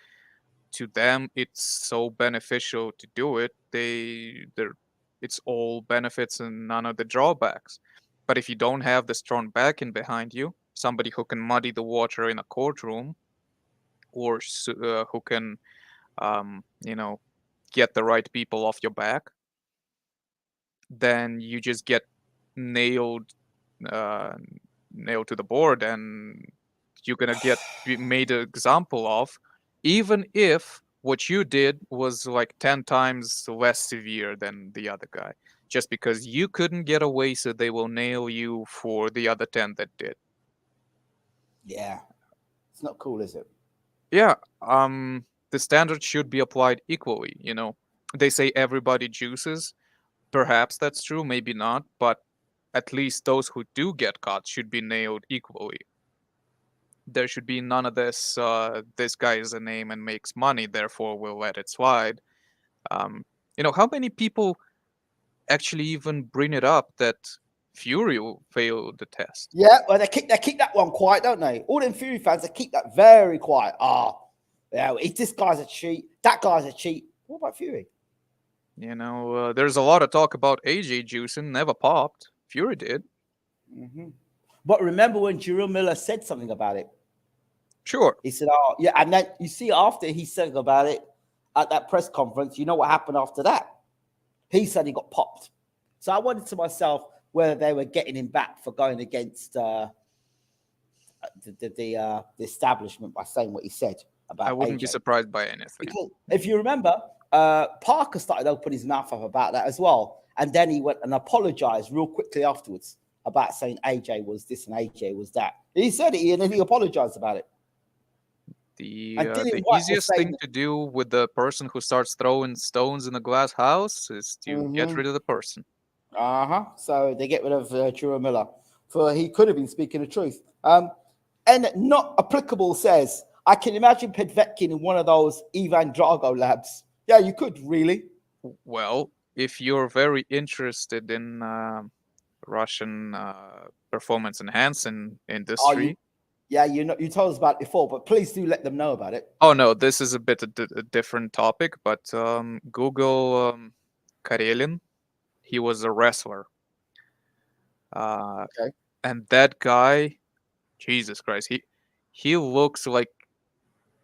to them it's so beneficial to do it. It's all benefits and none of the drawbacks. But if you don't have the strong backing behind you, somebody who can muddy the water in a courtroom, or who can, get the right people off your back, then you just get nailed to the board, and you're gonna get made an example of, even if what you did was like 10 times less severe than the other guy. Just because you couldn't get away, so they will nail you for the other 10 that did. Yeah. It's not cool, is it? Yeah. The standard should be applied equally, They say everybody juices. Perhaps that's true, maybe not, but at least those who do get caught should be nailed equally. There should be none of this, this guy is a name and makes money, therefore we'll let it slide. How many people actually even bring it up that Fury will fail the test? Yeah, well, they keep that one quiet, don't they? All them Fury fans, they keep that very quiet. Yeah, this guy's a cheat, that guy's a cheat. What about Fury? There's a lot of talk about AJ juicing, never popped. Fury did. But remember when Jarrell Miller said something about it? Sure. He said, yeah, and then you see after he said about it at that press conference, you know what happened after that? He said he got popped. So I wondered to myself whether they were getting him back for going against the establishment by saying what he said about I wouldn't AJ. be surprised by anything. Because if you remember, Parker started opening his mouth up about that as well. And then he went and apologized real quickly afterwards about saying AJ was this and AJ was that. He said it and then he apologized about it. The easiest thing to do with the person who starts throwing stones in a glass house is to get rid of the person. So they get rid of Jarrell Miller, for he could have been speaking the truth. And Not Applicable says, I can imagine Pedvetkin in one of those Ivan Drago labs. Yeah, you could, really. Well, if you're very interested in Russian performance enhancing industry. You told us about it before, but please do let them know about it. Oh, no, this is a bit a different topic, but Google Karelin. He was a wrestler. Okay. And that guy, Jesus Christ, he looks like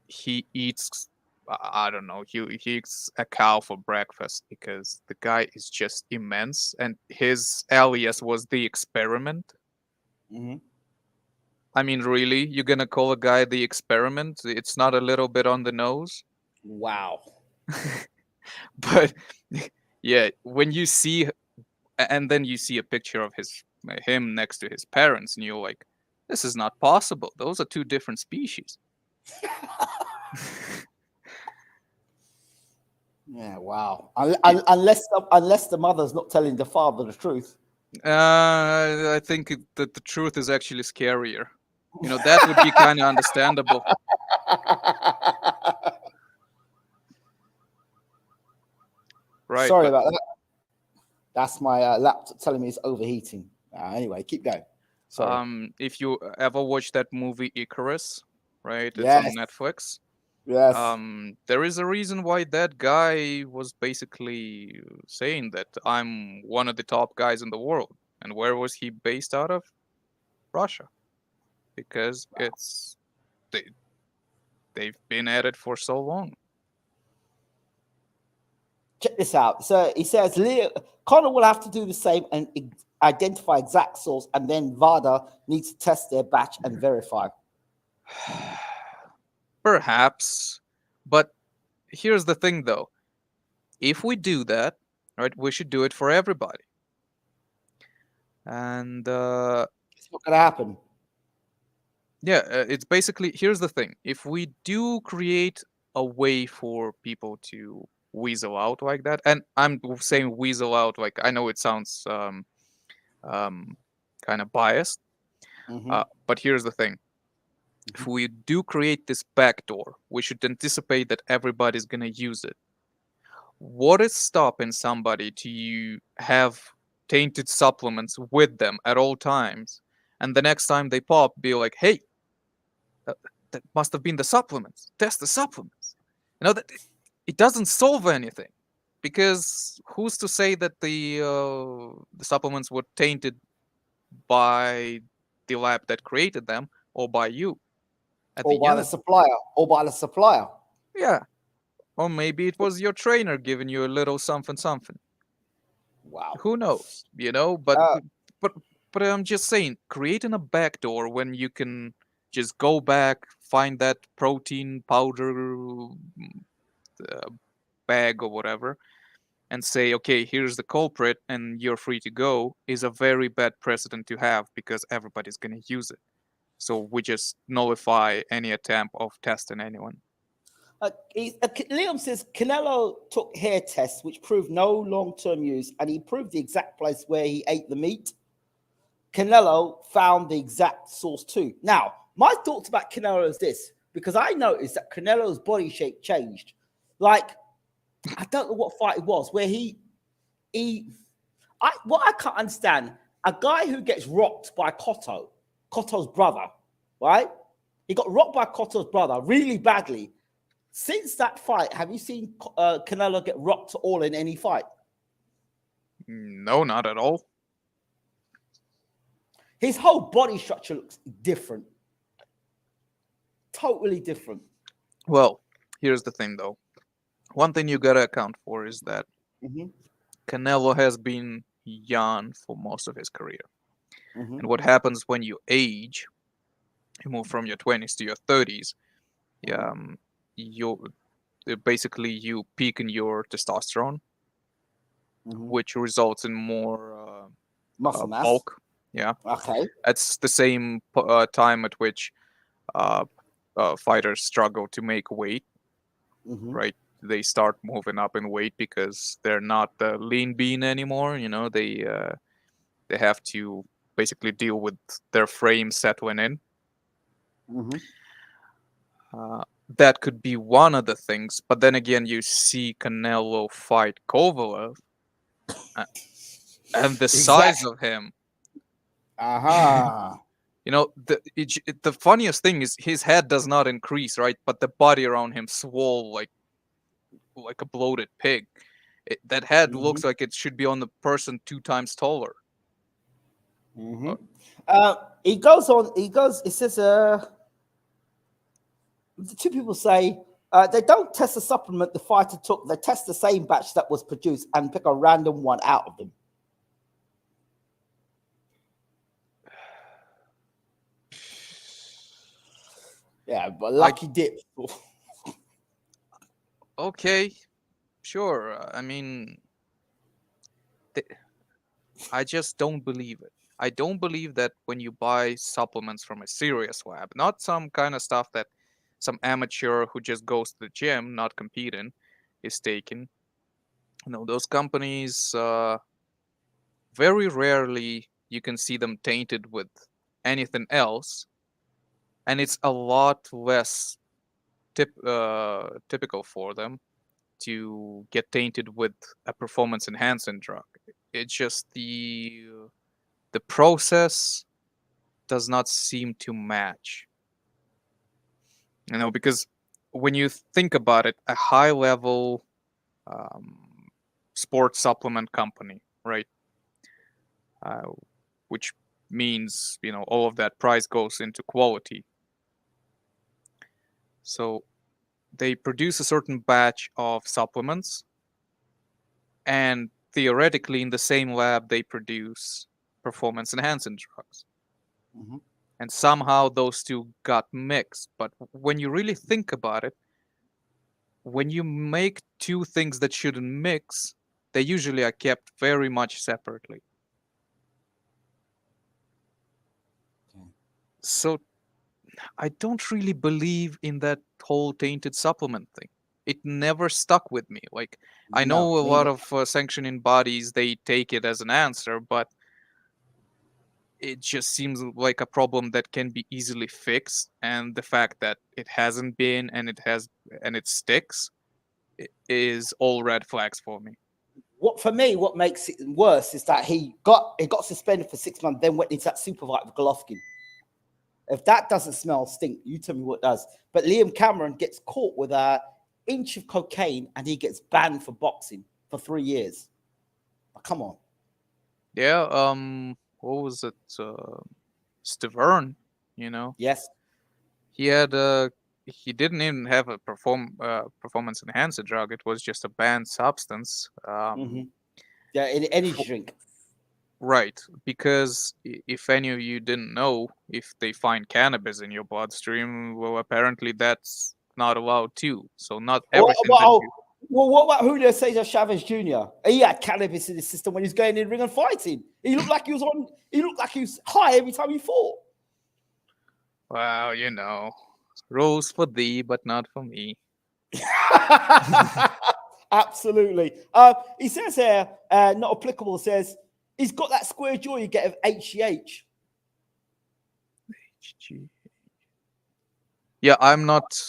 he eats, I don't know, he eats a cow for breakfast, because the guy is just immense, and his alias was The Experiment. I mean, really? You're gonna call a guy The Experiment? It's not a little bit on the nose? Wow. But yeah, when you see, and then you see a picture of him next to his parents, and you're like, this is not possible. Those are two different species. Yeah, wow. Unless the mother's not telling the father the truth. I think that the truth is actually scarier. That would be kind of understandable. Right. Sorry about that. That's my laptop telling me it's overheating. Anyway, keep going. Sorry. If you ever watch that movie Icarus, right? It's on Yes. Netflix. Yes. There is a reason why that guy was basically saying that I'm one of the top guys in the world. And where was he based out of? Russia. Because they've been at it for so long. Check this out. So he says Conor will have to do the same and identify exact source, and then VADA needs to test their batch and verify. Perhaps. But here's the thing, though. If we do that, right, we should do it for everybody. And It's not going to happen. yeah, it's basically, here's the thing. If we do create a way for people to weasel out like that, and I'm saying weasel out, like, I know it sounds kind of biased, but here's the thing. If we do create this backdoor, we should anticipate that everybody's going to use it. What is stopping somebody to have tainted supplements with them at all times, and the next time they pop, be like, hey, that must have been the supplements. Test the supplements. You know, that it doesn't solve anything, because who's to say that the supplements were tainted by the lab that created them, or by you? Or by the supplier. Yeah. Or maybe it was your trainer giving you a little something. Wow. Who knows? You know, but I'm just saying, creating a backdoor when you can just go back, find that protein powder bag or whatever, and say, okay, here's the culprit and you're free to go, is a very bad precedent to have, because everybody's going to use it. So we just nullify any attempt of testing anyone. Liam says Canelo took hair tests which proved no long-term use, and he proved the exact place where he ate the meat. Canelo found the exact source too. Now, my thoughts about Canelo is this, because I noticed that Canelo's body shape changed. Like, I don't know what fight it was where what I can't understand, a guy who gets rocked by Cotto's brother, right? He got rocked by Cotto's brother really badly. Since that fight, have you seen Canelo get rocked at all in any fight? No, not at all. His whole body structure looks different. Totally different. Well, here's the thing, though. One thing you gotta account for is that Canelo has been young for most of his career. And what happens when you age, you move from your 20s to your 30s, you peak in your testosterone, which results in more muscle mass. bulk. Yeah. Okay. It's the same time at which fighters struggle to make weight, right? They start moving up in weight because they're not the lean bean anymore. You know, they have to basically deal with their frame settling in. That could be one of the things, but then again, you see Canelo fight Kovalev, and the size of him. You know, the funniest thing is his head does not increase, right? But the body around him swole like a bloated pig. That head looks like it should be on the person 2 times taller. He goes on. It says, the 2 people say they don't test the supplement the fighter took. They test the same batch that was produced and pick a random one out of them. Yeah, but lucky dip. Okay, sure. I mean, I just don't believe it. I don't believe that when you buy supplements from a serious lab, not some kind of stuff that some amateur who just goes to the gym, not competing, is taking. You know, those companies, very rarely you can see them tainted with anything else, and it's a lot less typical for them to get tainted with a performance enhancing drug. It's just the the process does not seem to match. Because when you think about it, a high-level sports supplement company, right? Which means, all of that price goes into quality. So they produce a certain batch of supplements, and theoretically in the same lab they produce performance enhancing drugs. Mhm. And somehow those two got mixed. But when you really think about it, when you make two things that shouldn't mix, they usually are kept very much separately. Okay. So I don't really believe in that whole tainted supplement thing. It never stuck with me. Like, I No, know a me lot neither. of sanctioning bodies, they take it as an answer, but it just seems like a problem that can be easily fixed. And the fact that it hasn't been, and it sticks, is all red flags for me. What makes it worse is that he got suspended for 6 months, then went into that super fight with Golovkin. If that doesn't smell stink, you tell me what does. But Liam Cameron gets caught with an inch of cocaine and he gets banned for boxing for 3 years. Oh, come on. Yeah, what was it? Stavern, Yes. he didn't even have a performance enhancer drug. It was just a banned substance. Yeah, energy drink. Right, because if any of you didn't know, if they find cannabis in your bloodstream, well, apparently that's not allowed too. So not everything that you. What about Julio Cesar Chavez Jr.? He had cannabis in his system when he was going in the ring and fighting. He looked like he was high every time he fought. Well, rules for thee, but not for me. Absolutely. He says here, not applicable, says he's got that square jaw you get of HGH. Yeah, I'm not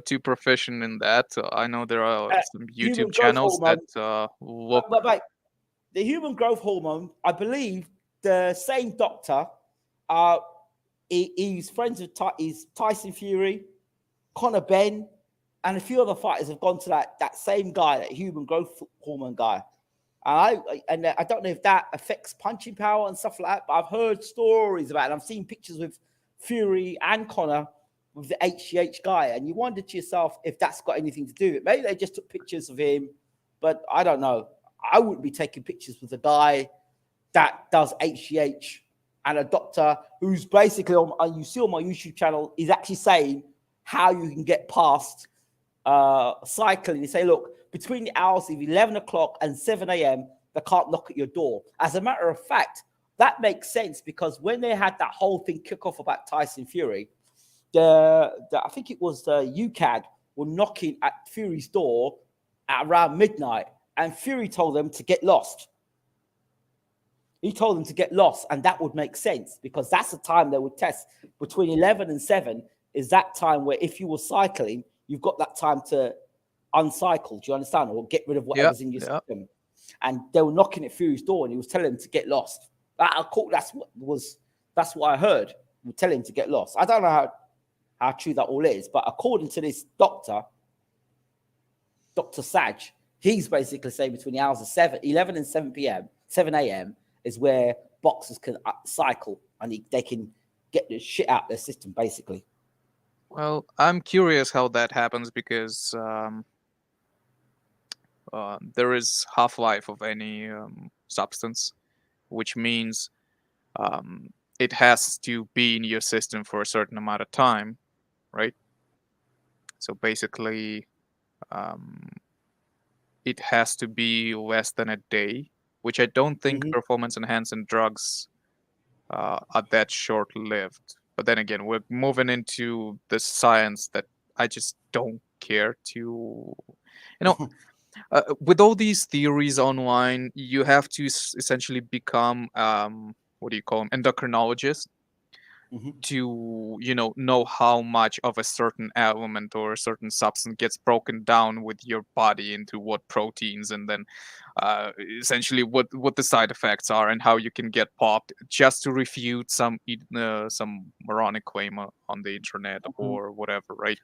too proficient in that. I know there are some YouTube channels that look. But the human growth hormone, I believe the same doctor, he's friends with Tyson Fury, Conor Benn, and a few other fighters have gone to that same guy, that human growth hormone guy. And I don't know if that affects punching power and stuff like that, but I've heard stories about it. I've seen pictures with Fury and Conor with the HGH guy, and you wonder to yourself if that's got anything to do with it. Maybe they just took pictures of him, but I don't know. I wouldn't be taking pictures with a guy that does HGH and a doctor who's basically you see on my YouTube channel, is actually saying how you can get past cycling. They say, look, between the hours of 11 o'clock and 7 a.m., they can't knock at your door. As a matter of fact, that makes sense because when they had that whole thing kick off about Tyson Fury, I think it was the UCAD were knocking at Fury's door at around midnight, and Fury told them to get lost. He told them to get lost, and that would make sense because that's the time they would test. Between 11 and 7 is that time where if you were cycling, you've got that time to uncycle. Do you understand? Or get rid of whatever's in your system. And they were knocking at Fury's door, and he was telling them to get lost. That's what I heard. He was telling him to get lost. I don't know how true that all is, but according to this doctor, Dr. Saj, he's basically saying between the hours of 11 and 7 a.m. is where boxers can cycle and they can get the shit out of their system, basically. Well, I'm curious how that happens because there is half-life of any substance, which means it has to be in your system for a certain amount of time, right? So basically, it has to be less than a day, which I don't think performance-enhancing drugs are that short-lived. But then again, we're moving into the science that I just don't care to, with all these theories online, you have to essentially become, what do you call them, endocrinologist. to know how much of a certain element or a certain substance gets broken down with your body into what proteins, and then essentially what the side effects are and how you can get popped just to refute some moronic claim on the internet or whatever, right?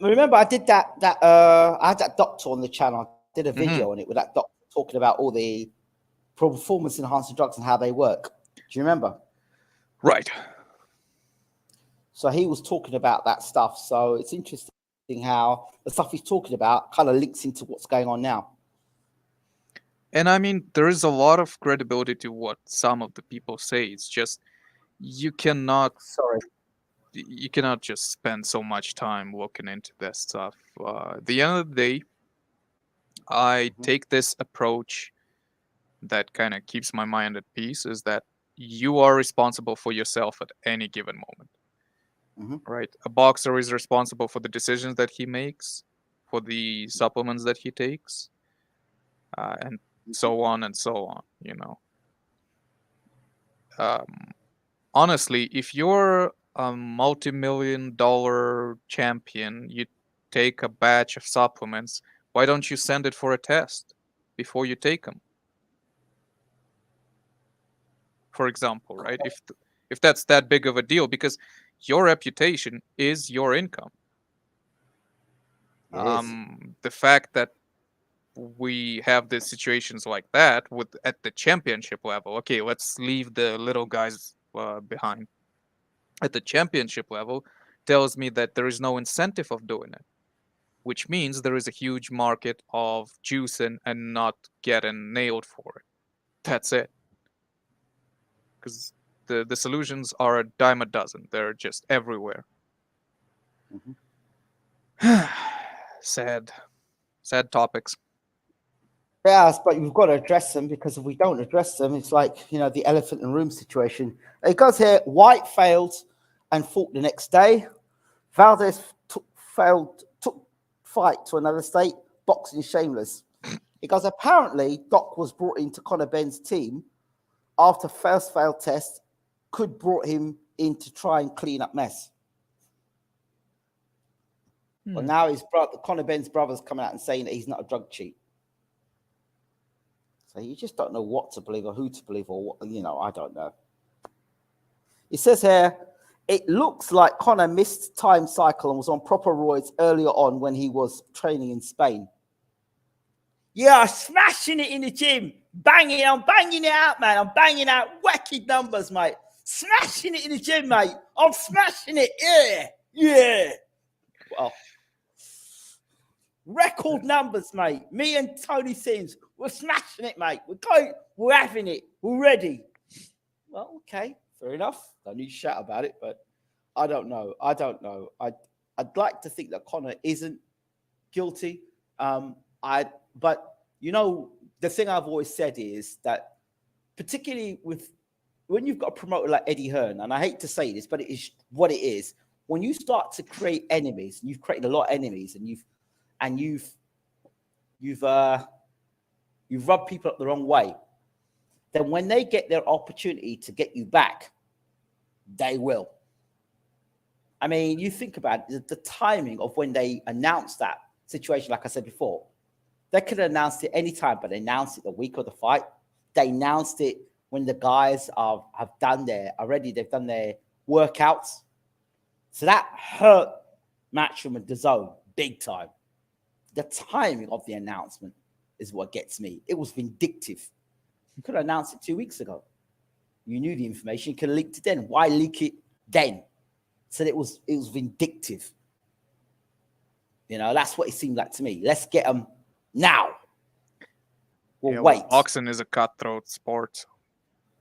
Remember, I did that. I had that doctor on the channel. I did a video on it with that doctor talking about all the performance enhancing drugs and how they work. Do you remember? Right. So he was talking about that stuff. So it's interesting how the stuff he's talking about kind of links into what's going on now. And I mean, there is a lot of credibility to what some of the people say. It's just you cannot just spend so much time looking into this stuff. At the end of the day, I take this approach that kind of keeps my mind at peace, is that you are responsible for yourself at any given moment. Right? A boxer is responsible for the decisions that he makes, for the supplements that he takes, and so on and so on, honestly, if you're a multi-million-dollar champion, you take a batch of supplements, why don't you send it for a test before you take them? For example, right? If that's that big of a deal, because your reputation is your income. The fact that we have these situations like that at the championship level. Okay, let's leave the little guys behind. At the championship level, tells me that there is no incentive of doing it, which means there is a huge market of juicing and not getting nailed for it. That's it. Because the solutions are a dime a dozen. They're just everywhere. Sad topics. Yes, but you've got to address them, because if we don't address them, it's like, the elephant in the room situation. It goes here, White failed and fought the next day. Valdez took fight to another state, boxing shameless. It goes, apparently, Doc was brought into Conor Benn's team after first failed test, could brought him in to try and clean up mess. Well, now his brother, Conor Benn's brother's coming out and saying that he's not a drug cheat. So you just don't know what to believe or who to believe, or what, I don't know. It says here, it looks like Conor missed time cycle and was on proper roids earlier on when he was training in Spain. Yeah, smashing it in the gym. I'm banging it out, man. I'm banging out wacky numbers, mate. Smashing it in the gym, mate. I'm smashing it. Yeah. Well, record numbers, mate. Me and Tony Sims, we're smashing it, mate. We're having it. We're ready. Well, okay, fair enough. Don't need to shout about it, but I don't know. I'd like to think that Conor isn't guilty. But the thing I've always said is that, particularly when you've got a promoter like Eddie Hearn, and I hate to say this, but it is what it is. When you start to create enemies, and you've created a lot of enemies, and you've rubbed people up the wrong way, then when they get their opportunity to get you back, they will. I mean, you think about it, the timing of when they announced that situation, like I said before, they could have announced it any time, but they announced it the week of the fight. They announced it when the guys have done their workouts. So that hurt Matchroom and DAZN big time. The timing of the announcement is what gets me. It was vindictive. You could have announced it 2 weeks ago. You knew the information. You could have leaked it then. Why leak it then? So it was vindictive. That's what it seemed like to me. Let's get them now. We'll wait. Boxing is a cutthroat sport.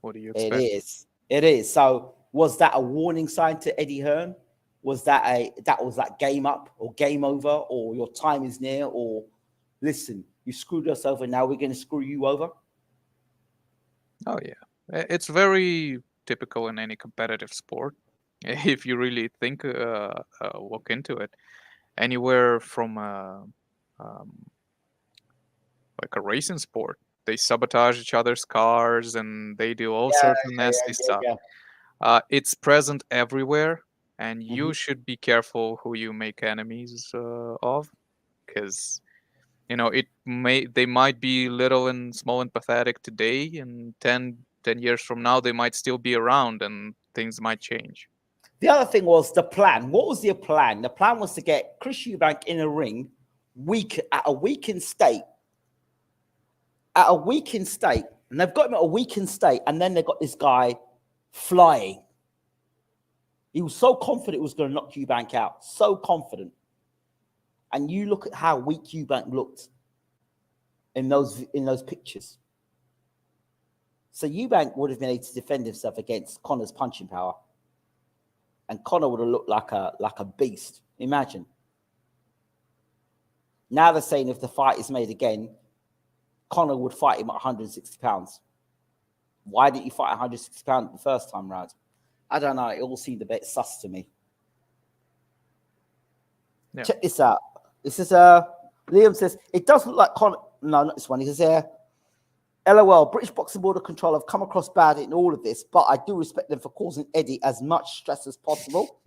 What do you expect? It is. So was that a warning sign to Eddie Hearn? Was that game up or game over, or your time is near, or listen, you screwed us over, now we're going to screw you over? Oh, yeah. It's very typical in any competitive sport. If you really think, look into it. Anywhere from like a racing sport, they sabotage each other's cars and they do all sorts of nasty stuff. It's present everywhere, and you Mhm. should be careful who you make enemies of, because they might be little and small and pathetic today, and 10 years from now they might still be around, and things might change. The other thing was the plan. What was the plan? The plan was to get Chris Eubank in a ring, at a weakened state. At a weakened state, and they've got him at a weakened state, and then they got this guy flying. He was so confident it was going to knock Eubank out, so confident. And you look at how weak Eubank looked in those pictures. So Eubank would have been able to defend himself against Conor's punching power, and Conor would have looked like a beast. Imagine. Now they're saying if the fight is made again, Conor would fight him at 160 pounds. Why didn't you fight 160 pounds the first time round? I don't know. It all seemed a bit sus to me. Yeah. Check this out. This is Liam says it does look like Conor. No, not this one. He says LOL, British Boxing Board of Control have come across bad in all of this, but I do respect them for causing Eddie as much stress as possible.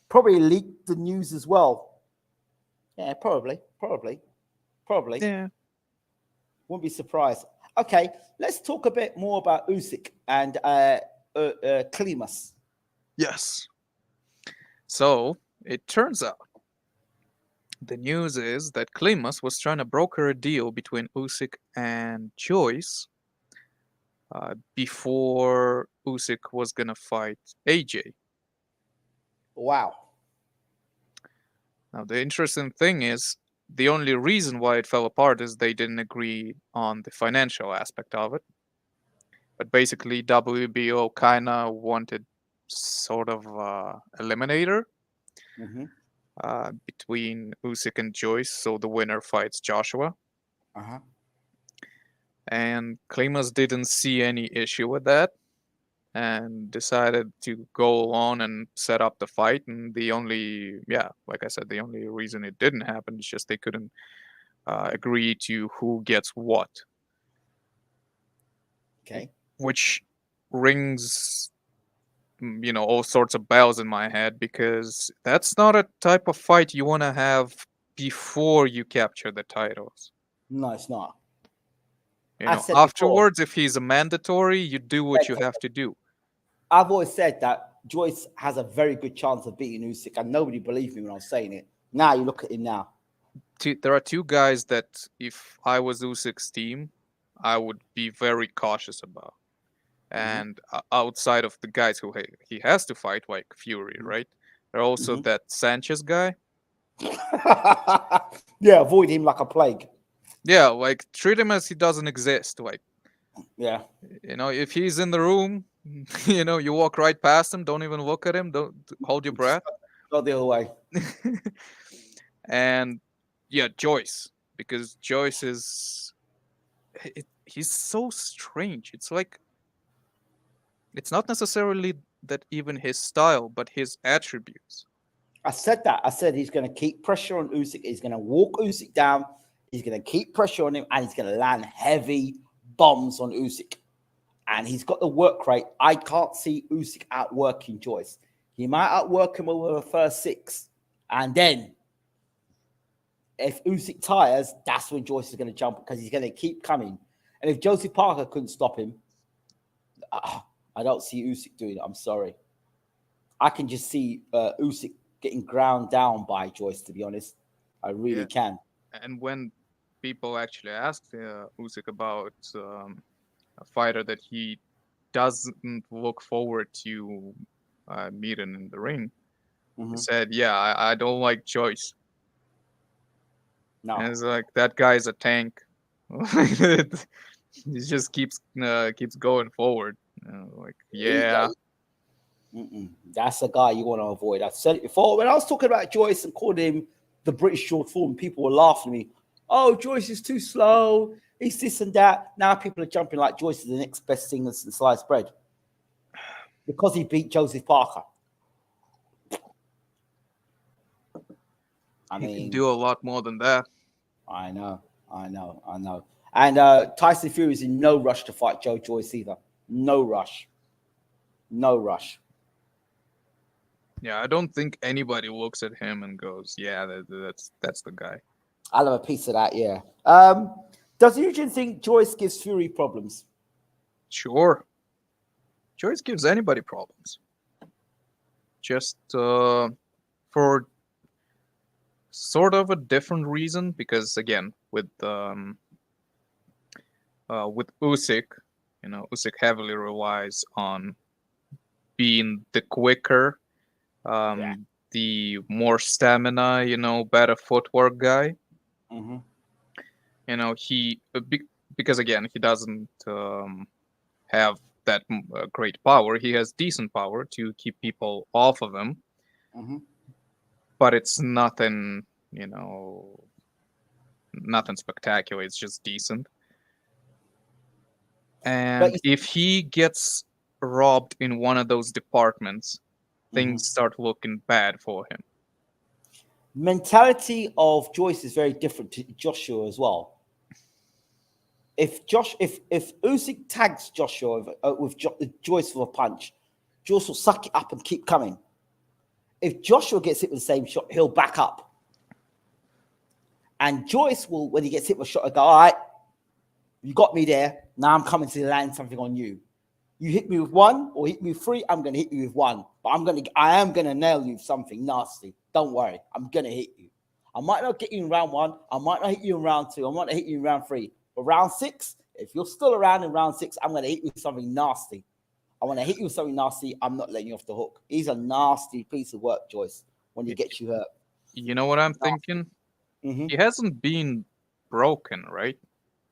Probably leaked the news as well. Yeah, probably. Yeah. Wouldn't be surprised. Okay, let's talk a bit more about Usyk and Klimas. Yes. So it turns out the news is that Klimas was trying to broker a deal between Usyk and Joyce before Usyk was gonna fight AJ. Wow. Now the interesting thing is the only reason why it fell apart is they didn't agree on the financial aspect of it. But basically, WBO kind of wanted sort of eliminator between Usyk and Joyce, so the winner fights Joshua. And Klimas didn't see any issue with that and decided to go on and set up the fight. And the only, like I said, the only reason it didn't happen is just they couldn't agree to who gets what. Okay. Which rings, all sorts of bells in my head, because that's not a type of fight you want to have before you capture the titles. No, it's not. Afterwards, if he's a mandatory, you do what you have to do. I've always said that Joyce has a very good chance of beating Usyk, and nobody believed me when I was saying it. Now you look at him now. There are two guys that if I was Usyk's team, I would be very cautious about. And outside of the guys who he has to fight, like Fury, right? There are also that Sanchez guy. Yeah, avoid him like a plague. Yeah, like treat him as he doesn't exist. Like, yeah, if he's in the room, you walk right past him, don't even look at him, don't hold your breath. Go the other way. And yeah, Joyce, because Joyce he's so strange. It's like, it's not necessarily that even his style, but his attributes. I said that. I said he's going to keep pressure on Usyk. He's going to walk Usyk down. He's going to keep pressure on him, and he's going to land heavy bombs on Usyk. And he's got the work rate. I can't see Usyk outworking Joyce. He might outwork him over the first 6. And then if Usyk tires, that's when Joyce is going to jump, because he's going to keep coming. And if Josie Parker couldn't stop him, I don't see Usyk doing it. I'm sorry. I can just see Usyk getting ground down by Joyce, to be honest. I really can. And when people actually asked Usyk about a fighter that he doesn't look forward to meeting in the ring, he said, I don't like Joyce. No. And it's like, that guy's a tank. He just keeps going forward. That's the guy you want to avoid. I've said it before. When I was talking about Joyce and called him the British short form, people were laughing at me. Oh, Joyce is too slow. He's this and that. Now people are jumping like Joyce is the next best thing since sliced bread, because he beat Joseph Parker. I mean, he can do a lot more than that. I know. And Tyson Fury is in no rush to fight Joe Joyce either. No rush. No rush. Yeah, I don't think anybody looks at him and goes, "Yeah, that's the guy." I'll have a piece of that, yeah. Does Eugene think Joyce gives Fury problems? Sure, Joyce gives anybody problems. Just for sort of a different reason, because again, with Usyk, Usyk heavily relies on being the quicker, Yeah. the more stamina, better footwork guy. Mm-hmm. He because again he doesn't have that great power. He has decent power to keep people off of him, Mm-hmm. but it's nothing, you know, nothing spectacular. It's just decent. But And if he gets robbed in one of those departments, things start looking bad for him. mentality of Joyce is very different to Joshua as well. If Usyk tags Joshua with Joyce with a punch, Joyce will suck it up and keep coming. If Joshua gets hit with the same shot, he'll back up. And Joyce will, when he gets hit with a shot, he'll go, all right, you got me there. Now I'm coming to land something on you. You hit me with one or hit me with three, I'm going to hit you with one. But I am going to nail you with something nasty. Don't worry. I'm going to hit you. I might not get you in round one. I might not hit you in round two. I might not hit you in round three. But round six, if you're still around in round six, I'm going to hit you with something nasty. I want to hit you with something nasty. I'm not letting you off the hook. He's a nasty piece of work, Joyce, when he gets you hurt. You know what I'm thinking? Mm-hmm. He hasn't been broken, right?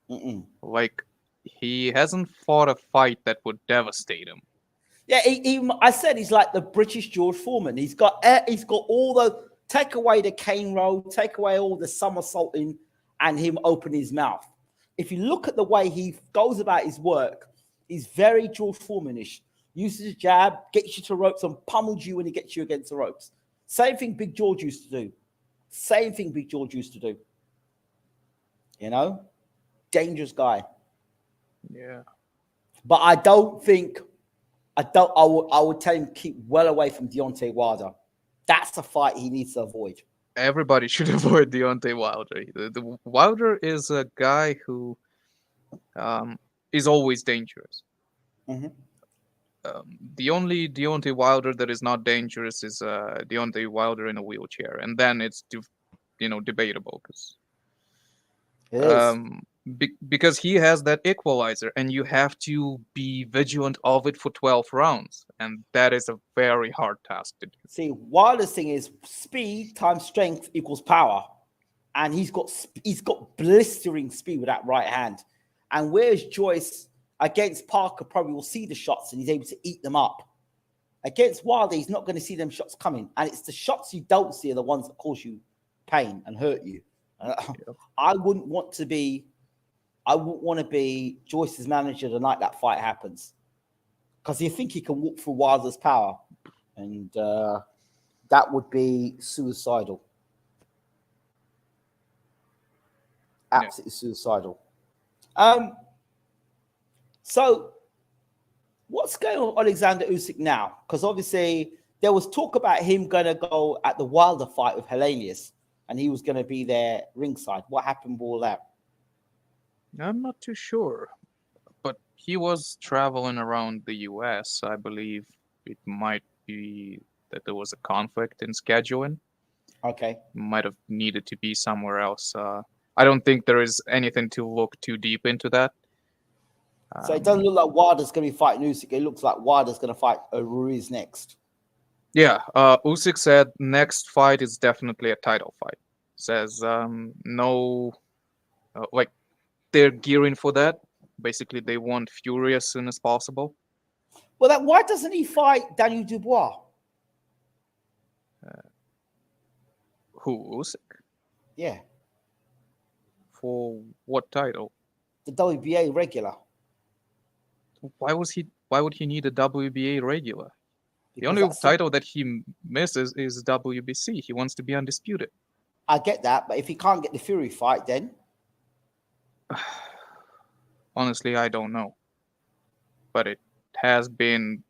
Mm-mm. Like, he hasn't fought a fight that would devastate him. Yeah, I said he's like the British George Foreman. He's got all the, take away the cane roll, take away all the somersaulting and him open his mouth. If you look at the way he goes about his work, he's very George Foreman-ish. Uses his jab, gets you to ropes and pummels you when he gets you against the ropes. Same thing Big George used to do. Same thing Big George used to do. You know? Dangerous guy. Yeah. But I don't think, I would tell him keep well away from Deontay Wilder. That's a fight he needs to avoid. Everybody should avoid Deontay Wilder. The Wilder is a guy who is always dangerous. Mm-hmm. The only Deontay Wilder that is not dangerous is Deontay Wilder in a wheelchair, and then it's debatable because he has that equalizer, and you have to be vigilant of it for 12 rounds, and that is a very hard task to do. See, Wilder's thing is speed times strength equals power, and he's got blistering speed with that right hand. And whereas Joyce against Parker probably will see the shots and he's able to eat them up. Against Wilder, he's not going to see them shots coming, and it's the shots you don't see are the ones that cause you pain and hurt you. I wouldn't want to be Joyce's manager the night that fight happens, because you think he can walk through Wilder's power, and that would be suicidal. Absolutely suicidal. So what's going on with Alexander Usyk now? Because obviously there was talk about him going to go at the Wilder fight with Helenius, and he was going to be there ringside. What happened with all that? I'm not too sure, but he was traveling around the US. I believe it might be that there was a conflict in scheduling. Okay. Might have needed to be somewhere else. I don't think there is anything to look too deep into that. So it doesn't look like Wilder's going to be fighting Usyk. It looks like Wilder's going to fight Ruiz next. Yeah, Usyk said next fight is definitely a title fight. Says no, like they're gearing for that. Basically, they want Fury as soon as possible. Well, why doesn't he fight Daniel Dubois? Who, Usyk? Yeah. For what title? The WBA regular. Why would he need a WBA regular? Because the only title that he misses is WBC. He wants to be undisputed. I get that, but if he can't get the Fury fight, then honestly, I don't know. But it has been,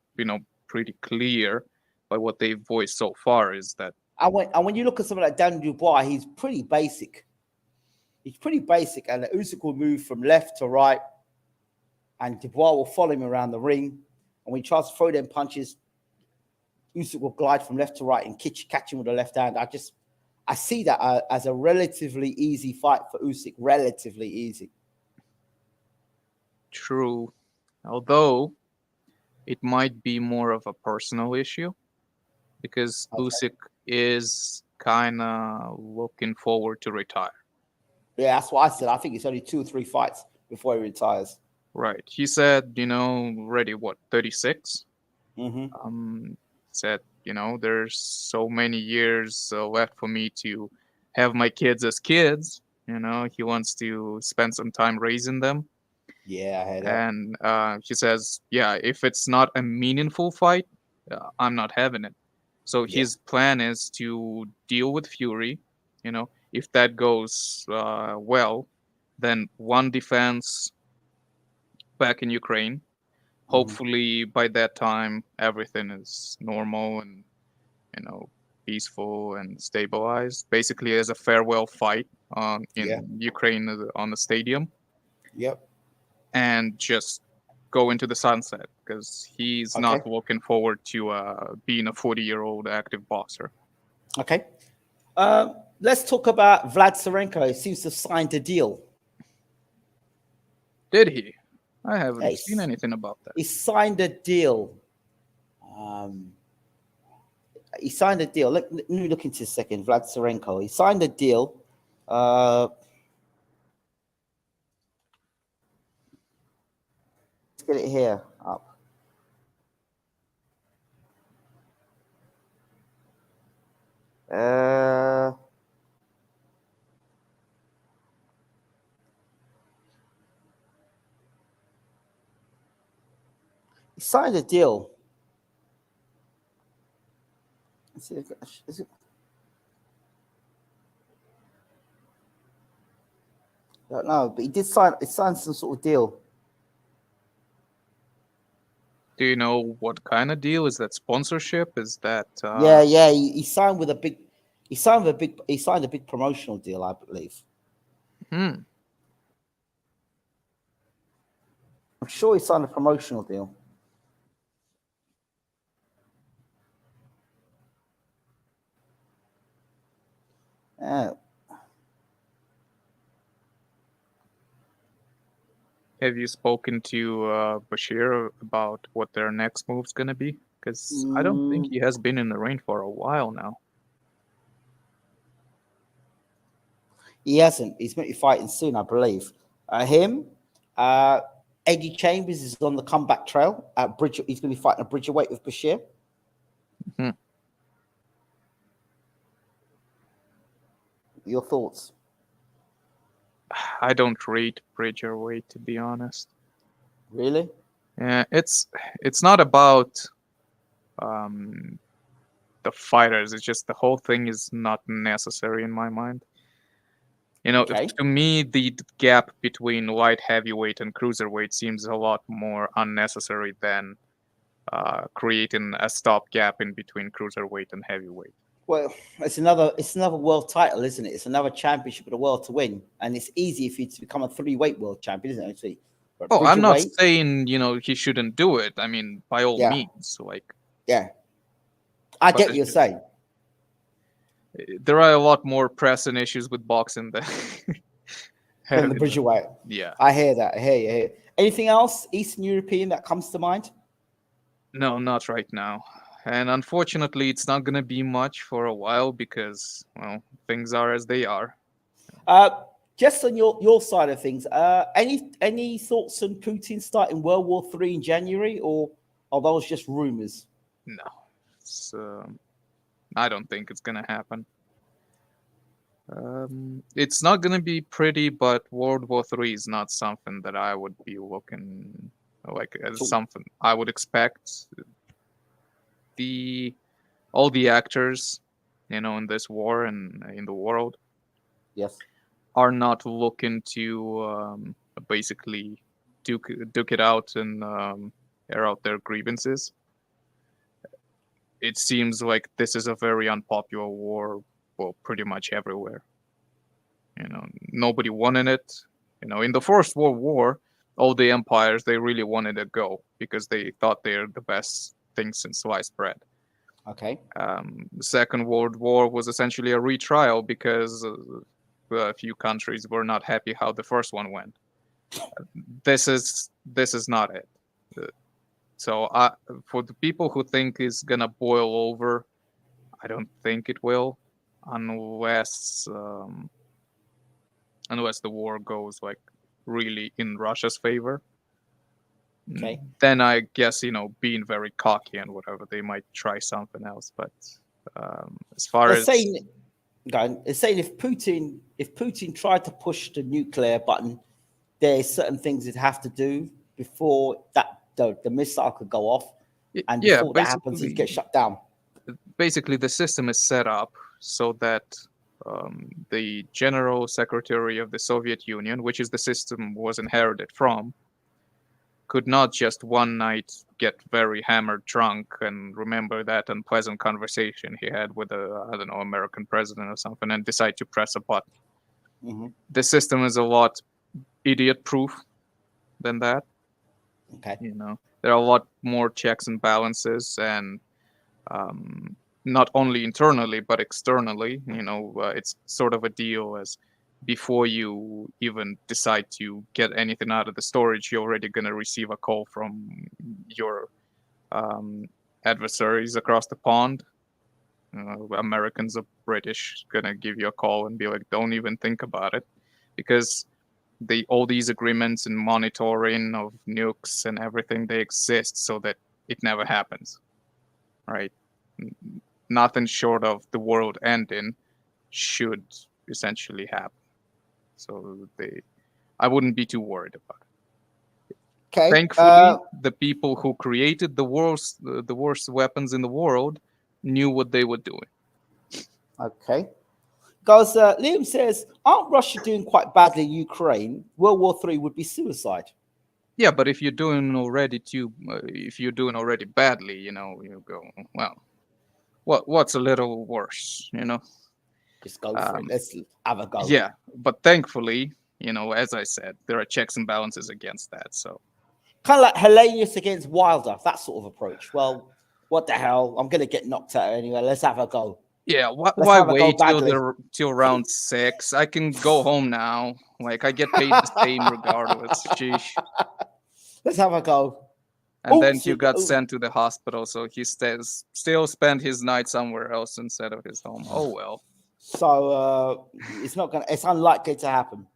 pretty clear by what they've voiced so far is that. And when you look at someone like Daniel Dubois, he's pretty basic. He's pretty basic, and Usyk will move from left to right, and Dubois will follow him around the ring. And when he tries to throw them punches, Usyk will glide from left to right and catch him with the left hand. I see that as a relatively easy fight for Usyk. Relatively easy. True. Although it might be more of a personal issue because Usyk is kind of looking forward to retire. Yeah, that's what I said. I think it's only 2 or 3 fights before he retires. Right. He said, already 36? Said, there's so many years left for me to have my kids as kids. He wants to spend some time raising them. Yeah, I heard that. And he says, yeah, if it's not a meaningful fight, I'm not having it. So his plan is to deal with Fury. If that goes well, then one defense back in Ukraine. Hopefully by that time everything is normal and peaceful and stabilized. Basically as a farewell fight in Ukraine on the stadium. Yep. And just go into the sunset because he's not looking forward to being a 40-year-old active boxer. Okay. Let's talk about Vlad SIRENKO. He seems to have signed a deal. Did he? I haven't seen anything about that. He signed a deal. He signed a deal. Let me look into a second. Vlad SIRENKO. He signed a deal. Let's get it here up. He signed a deal. Is it? I don't know, but he did sign. He signed some sort of deal. Do you know what kind of deal? Is that sponsorship? Is that? Yeah. He signed with a big. He signed a big promotional deal, I believe. I'm sure he signed a promotional deal. Have you spoken to Bashir about what their next move's gonna be? Because I don't think he has been in the ring for a while now. He hasn't. He's going to be fighting soon, I believe. Eddie Chambers is on the comeback trail at Bridge. He's going to be fighting a Bridgerweight with Bashir. Your thoughts? I don't rate Bridgerweight, to be honest. Really? Yeah, it's not about the fighters. It's just the whole thing is not necessary in my mind. To me, the gap between light heavyweight and cruiserweight seems a lot more unnecessary than creating a stopgap in between cruiserweight and heavyweight. Well, it's another world title, isn't it? It's another championship of the world to win, and it's easy if you to become a 3-weight world champion, isn't it? Actually, I'm not saying he shouldn't do it. I mean, by all means, I get what you're saying. There are a lot more pressing issues with boxing than the Bridgerweight. Yeah, I hear that. I hear you. Anything else Eastern European that comes to mind? No, not right now. And unfortunately, it's not going to be much for a while because, well, things are as they are. Just on your side of things, any thoughts on Putin starting World War III in January, or are those just rumors? No, I don't think it's going to happen. It's not going to be pretty, but World War III is not something that I would be looking like as something I would expect. All the actors, in this war and in the world, are not looking to basically duke it out and air out their grievances. it seems like this is a very unpopular war, well, pretty much everywhere. Nobody wanted it. In the First World War, all the empires, they really wanted to go because they thought they're the best thing since sliced bread. Okay. The Second World War was essentially a retrial because a few countries were not happy how the first one went. This is not it. So for the people who think it's gonna boil over, I don't think it will, unless the war goes like really in Russia's favor. Okay. Then I guess being very cocky and whatever, they might try something else. But as far They're as saying if Putin tried to push the nuclear button, there's certain things he'd have to do before the missile could go off, and before that happens, he'd get shut down. Basically, the system is set up so that the General Secretary of the Soviet Union, which is the system was inherited from, could not just one night get very hammered drunk and remember that unpleasant conversation he had with American president or something and decide to press a button. Mm-hmm. The system is a lot idiot-proof than that. Okay. There are a lot more checks and balances, and not only internally but externally. It's sort of a deal as before you even decide to get anything out of the storage, you're already going to receive a call from your adversaries across the pond. Americans or British going to give you a call and be like, don't even think about it, because all these agreements and monitoring of nukes and everything, they exist so that it never happens, right? Nothing short of the world ending should essentially happen. So I wouldn't be too worried about it. Okay. Thankfully, the people who created the worst weapons in the world knew what they were doing. Okay. Guys, Liam says, aren't Russia doing quite badly in Ukraine? World War III would be suicide. Yeah, but if you're doing already badly, you go, well, what's a little worse, Just go for it. Let's have a go. Yeah, but thankfully, as I said, there are checks and balances against that. So kind of like Hellenius against Wilder, that sort of approach. Well, what the hell? I'm going to get knocked out anyway. Let's have a go. Yeah, why wait till round 6? I can go home now. Like, I get paid the same regardless. Sheesh. Let's have a go. And then he got sent to the hospital, so he still spent his night somewhere else instead of his home. Oh well. So it's unlikely to happen.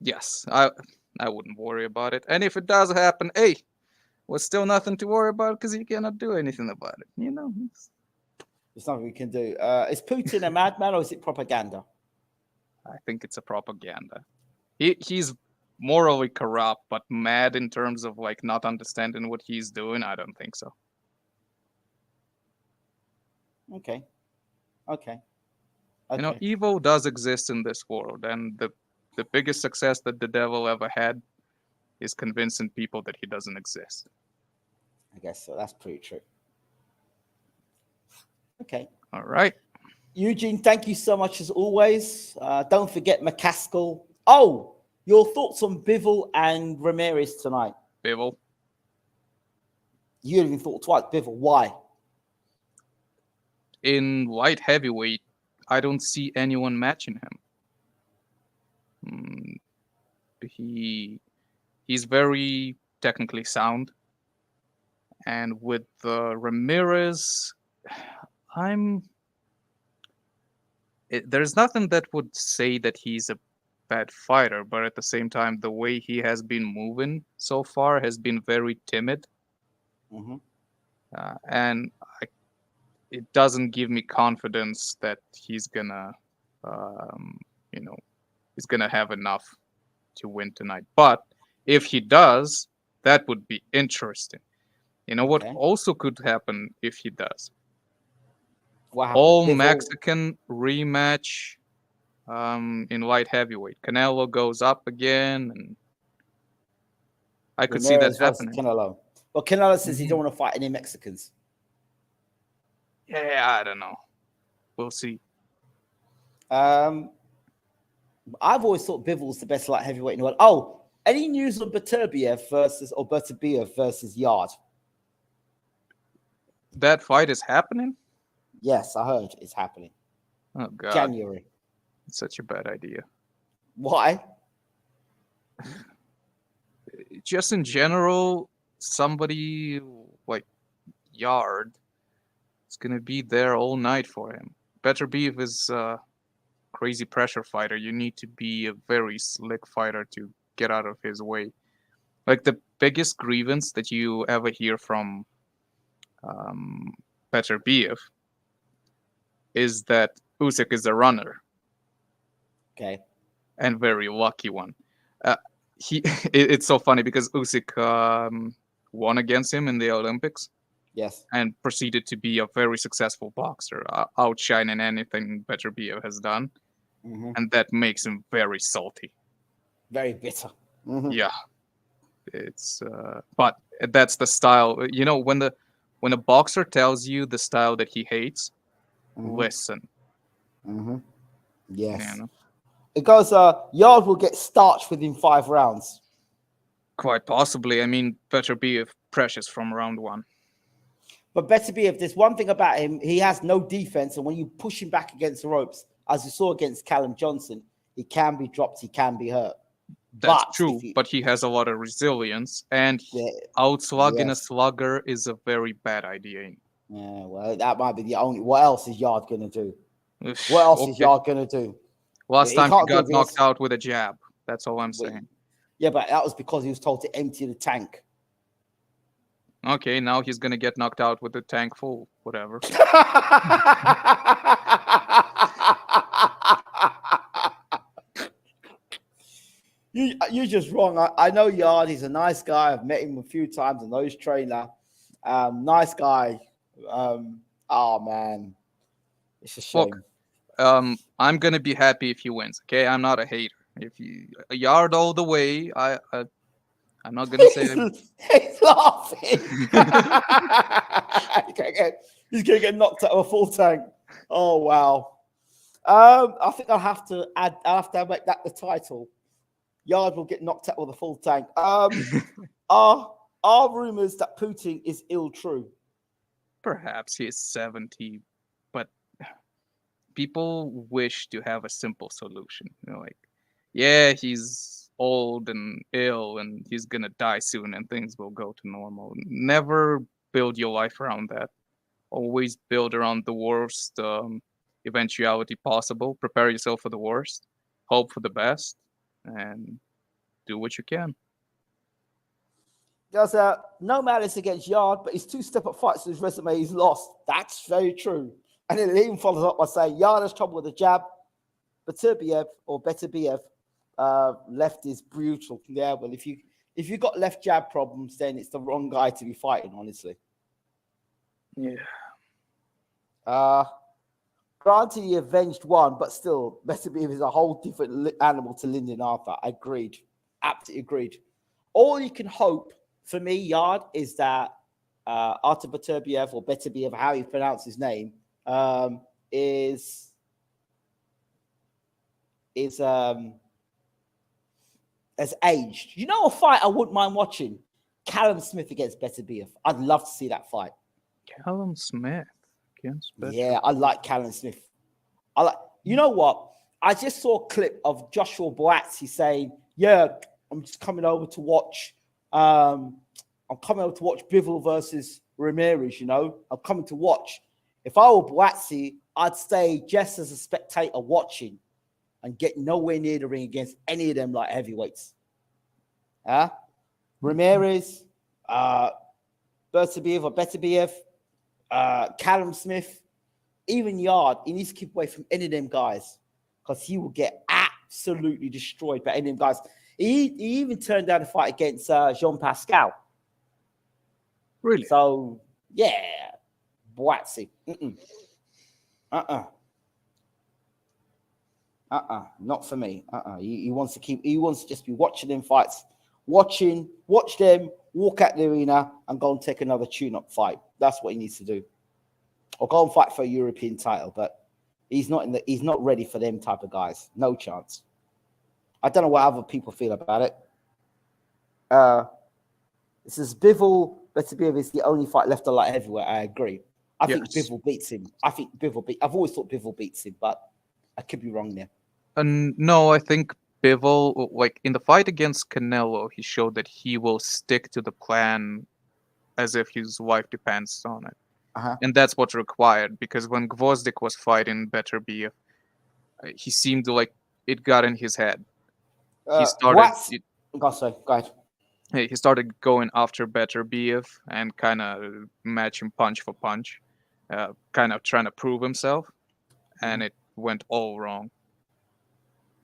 Yes, I wouldn't worry about it. And if it does happen, hey, there's still nothing to worry about because you cannot do anything about it. There's nothing we can do. Is Putin a madman or is it propaganda? I think it's a propaganda. He's morally corrupt, but mad in terms of like not understanding what he's doing. I don't think so. Okay. Evil does exist in this world, and the biggest success that the devil ever had is convincing people that he doesn't exist. I guess so. That's pretty true. Okay. All right. Eugene, thank you so much as always. Don't forget McCaskill. Oh, your thoughts on BIVOL and Ramirez tonight? BIVOL. You even thought twice. BIVOL. Why? In light heavyweight, I don't see anyone matching him. He's very technically sound, and with Ramirez, there's nothing that would say that he's a bad fighter, but at the same time, the way he has been moving so far has been very timid. Mm-hmm. And it doesn't give me confidence that he's gonna, he's gonna have enough to win tonight. But if he does, that would be interesting. What also could happen if he does? All Mexican rematch in light heavyweight. Canelo goes up again, and I could see that happening. Canelo. Well, Canelo says he don't want to fight any Mexicans. Yeah, I don't know. We'll see. I've always thought Bivol's the best light heavyweight in the world. Oh, any news on Beterbiev versus Yarde? That fight is happening? Yes, I heard it's happening. Oh, God. January. It's such a bad idea. Why? Just in general, somebody like Yarde is going to be there all night for him. Beterbiev is a crazy pressure fighter. You need to be a very slick fighter to get out of his way. Like, the biggest grievance that you ever hear from Beterbiev is that Usyk is a runner. Okay. And very lucky one. It's so funny because Usyk won against him in the Olympics. Yes. And proceeded to be a very successful boxer, outshining anything Beterbiev has done. Mm-hmm. And that makes him very salty. Very bitter. Mm-hmm. Yeah. It's but that's the style. You know, when a boxer tells you the style that he hates, listen. Mm-hmm. Yes. You know? It goes, Yarde will get starched within 5 rounds. Quite possibly. I mean, Beterbiev precious from round 1. But Beterbiev, there's one thing about him, he has no defense, and when you push him back against the ropes, as you saw against Callum Johnson, he can be dropped, he can be hurt. That's true, but he has a lot of resilience, and outslugging a slugger is a very bad idea. Yeah, well, that might be the only. What else is Yarde going to do? What else is Yarde going to do? Last time he got knocked out with a jab. That's all I'm saying. Yeah, but that was because he was told to empty the tank. Okay, now he's going to get knocked out with the tank full. Whatever. You're just wrong. I know Yarde. He's a nice guy. I've met him a few times. I know his trainer. Nice guy. Oh, man. It's a shame. Look, I'm going to be happy if he wins, okay? I'm not a hater. If you Yarde all the way, I'm not going to say... He's laughing. He's going to get knocked out of a full tank. Oh, wow. I think I'll have to make that the title. Yarde will get knocked out with a full tank. Are rumors that Putin is ill true? Perhaps he is 70, but people wish to have a simple solution. You know, like, yeah, he's old and ill and he's gonna die soon and things will go to normal. Never build your life around that. Always build around the worst eventuality possible. Prepare yourself for the worst. Hope for the best. And do what you can. There's no malice against Yarde, but his 2 step-up fights in his resume he's lost. That's very true. And then it even follows up by saying Yarde has trouble with the jab. Beterbiev left is brutal. Yeah, well, if you got left jab problems, then it's the wrong guy to be fighting, honestly. Yeah. Granted, he avenged one, but still, Beterbiev is a whole different animal to Lyndon Arthur. Agreed. Absolutely agreed. All you can hope for me, Yarde, is that Artur Beterbiev, or Beterbiev, how you pronounce his name, is as aged. You know, a fight I wouldn't mind watching: Callum Smith against Beterbiev. I'd love to see that fight. Callum Smith. Yeah, I like Callum Smith. You know what? I just saw a clip of Joshua Boazzi saying, "Yeah, I'm just coming over to watch. I'm coming over to watch Bivol versus Ramirez. You know, I'm coming to watch. If I were Boazzi, I'd stay just as a spectator watching, and get nowhere near the ring against any of them like heavyweights. Ramirez, Beterbiev, Callum Smith, even Yarde, he needs to keep away from any of them guys because he will get absolutely destroyed by any of them guys. He even turned down a fight against Jean Pascal. Really? So, yeah, Boazzi. Not for me. He wants to just be watching them fights, watch them, walk out the arena and go and take another tune-up fight. That's what he needs to do. or go and fight for a European title. But he's not ready for them type of guys. No chance. I don't know what other people feel about it. This is Bivol. Beterbiev is the only fight left at light heavyweight. I agree. I think Bivol beats him. I've always thought Bivol beats him, but I could be wrong there. No, I think Bivol, like in the fight against Canelo, he showed that he will stick to the plan as if his life depends on it. And that's what's required, because when Gvozdyk was fighting Beterbiev, he seemed like it got in his head. He started. Go ahead. He started going after Beterbiev and kind of matching punch for punch, kind of trying to prove himself, and it went all wrong.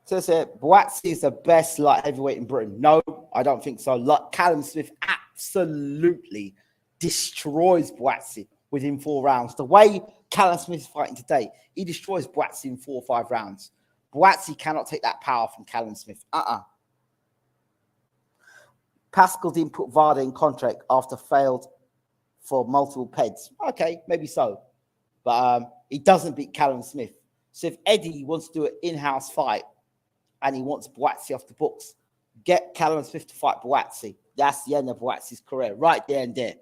So Buatsi is the best light heavyweight in Britain. No, I don't think so. Callum Smith absolutely destroys Buatsi within 4 rounds. The way Callum Smith is fighting today, he destroys Buatsi in 4 or 5 rounds. Buatsi cannot take that power from Callum Smith. Pascal didn't put VLAD in contract after failed for multiple PEDs. Okay, maybe so. But he doesn't beat Callum Smith. So if Eddie wants to do an in-house fight and he wants Buatsi off the books, get Callum Smith to fight Buatsi. That's the end of Buatsi's career, right there and there.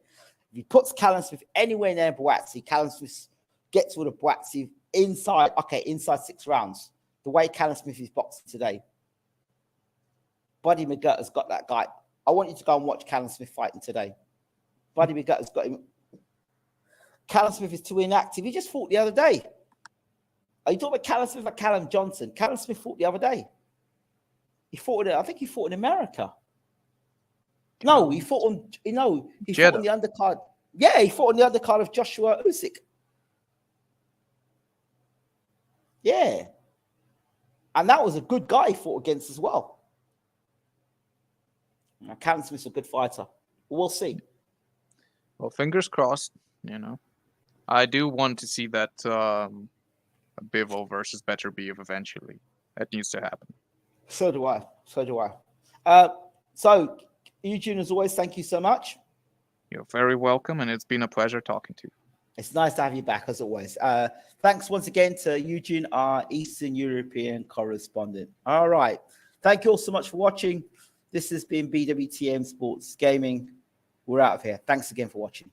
If he puts Callum Smith anywhere near Buatsi, Callum Smith gets rid of Buatsi inside 6 rounds. The way Callum Smith is boxing today. Buddy McGutter's got that guy. I want you to go and watch Callum Smith fighting today. Buddy McGutter's got him. Callum Smith is too inactive. He just fought the other day. Are you talking about Callum Smith like Callum Johnson? Callum Smith fought the other day. I think he fought in America. No, he fought on, he fought on the undercard. Yeah, he fought on the undercard of Joshua Usyk. Yeah. And that was a good guy he fought against as well. Now, Callum Smith's a good fighter. We'll see. Well, fingers crossed, I do want to see that Bivol versus Beterbiev eventually. That needs to happen. So do I. So, Eugene, as always, thank you so much. You're very welcome, and it's been a pleasure talking to you. It's nice to have you back, as always. Thanks once again to Eugene, our Eastern European correspondent. All right. Thank you all so much for watching. This has been BWTM Sports Gaming. We're out of here. Thanks again for watching.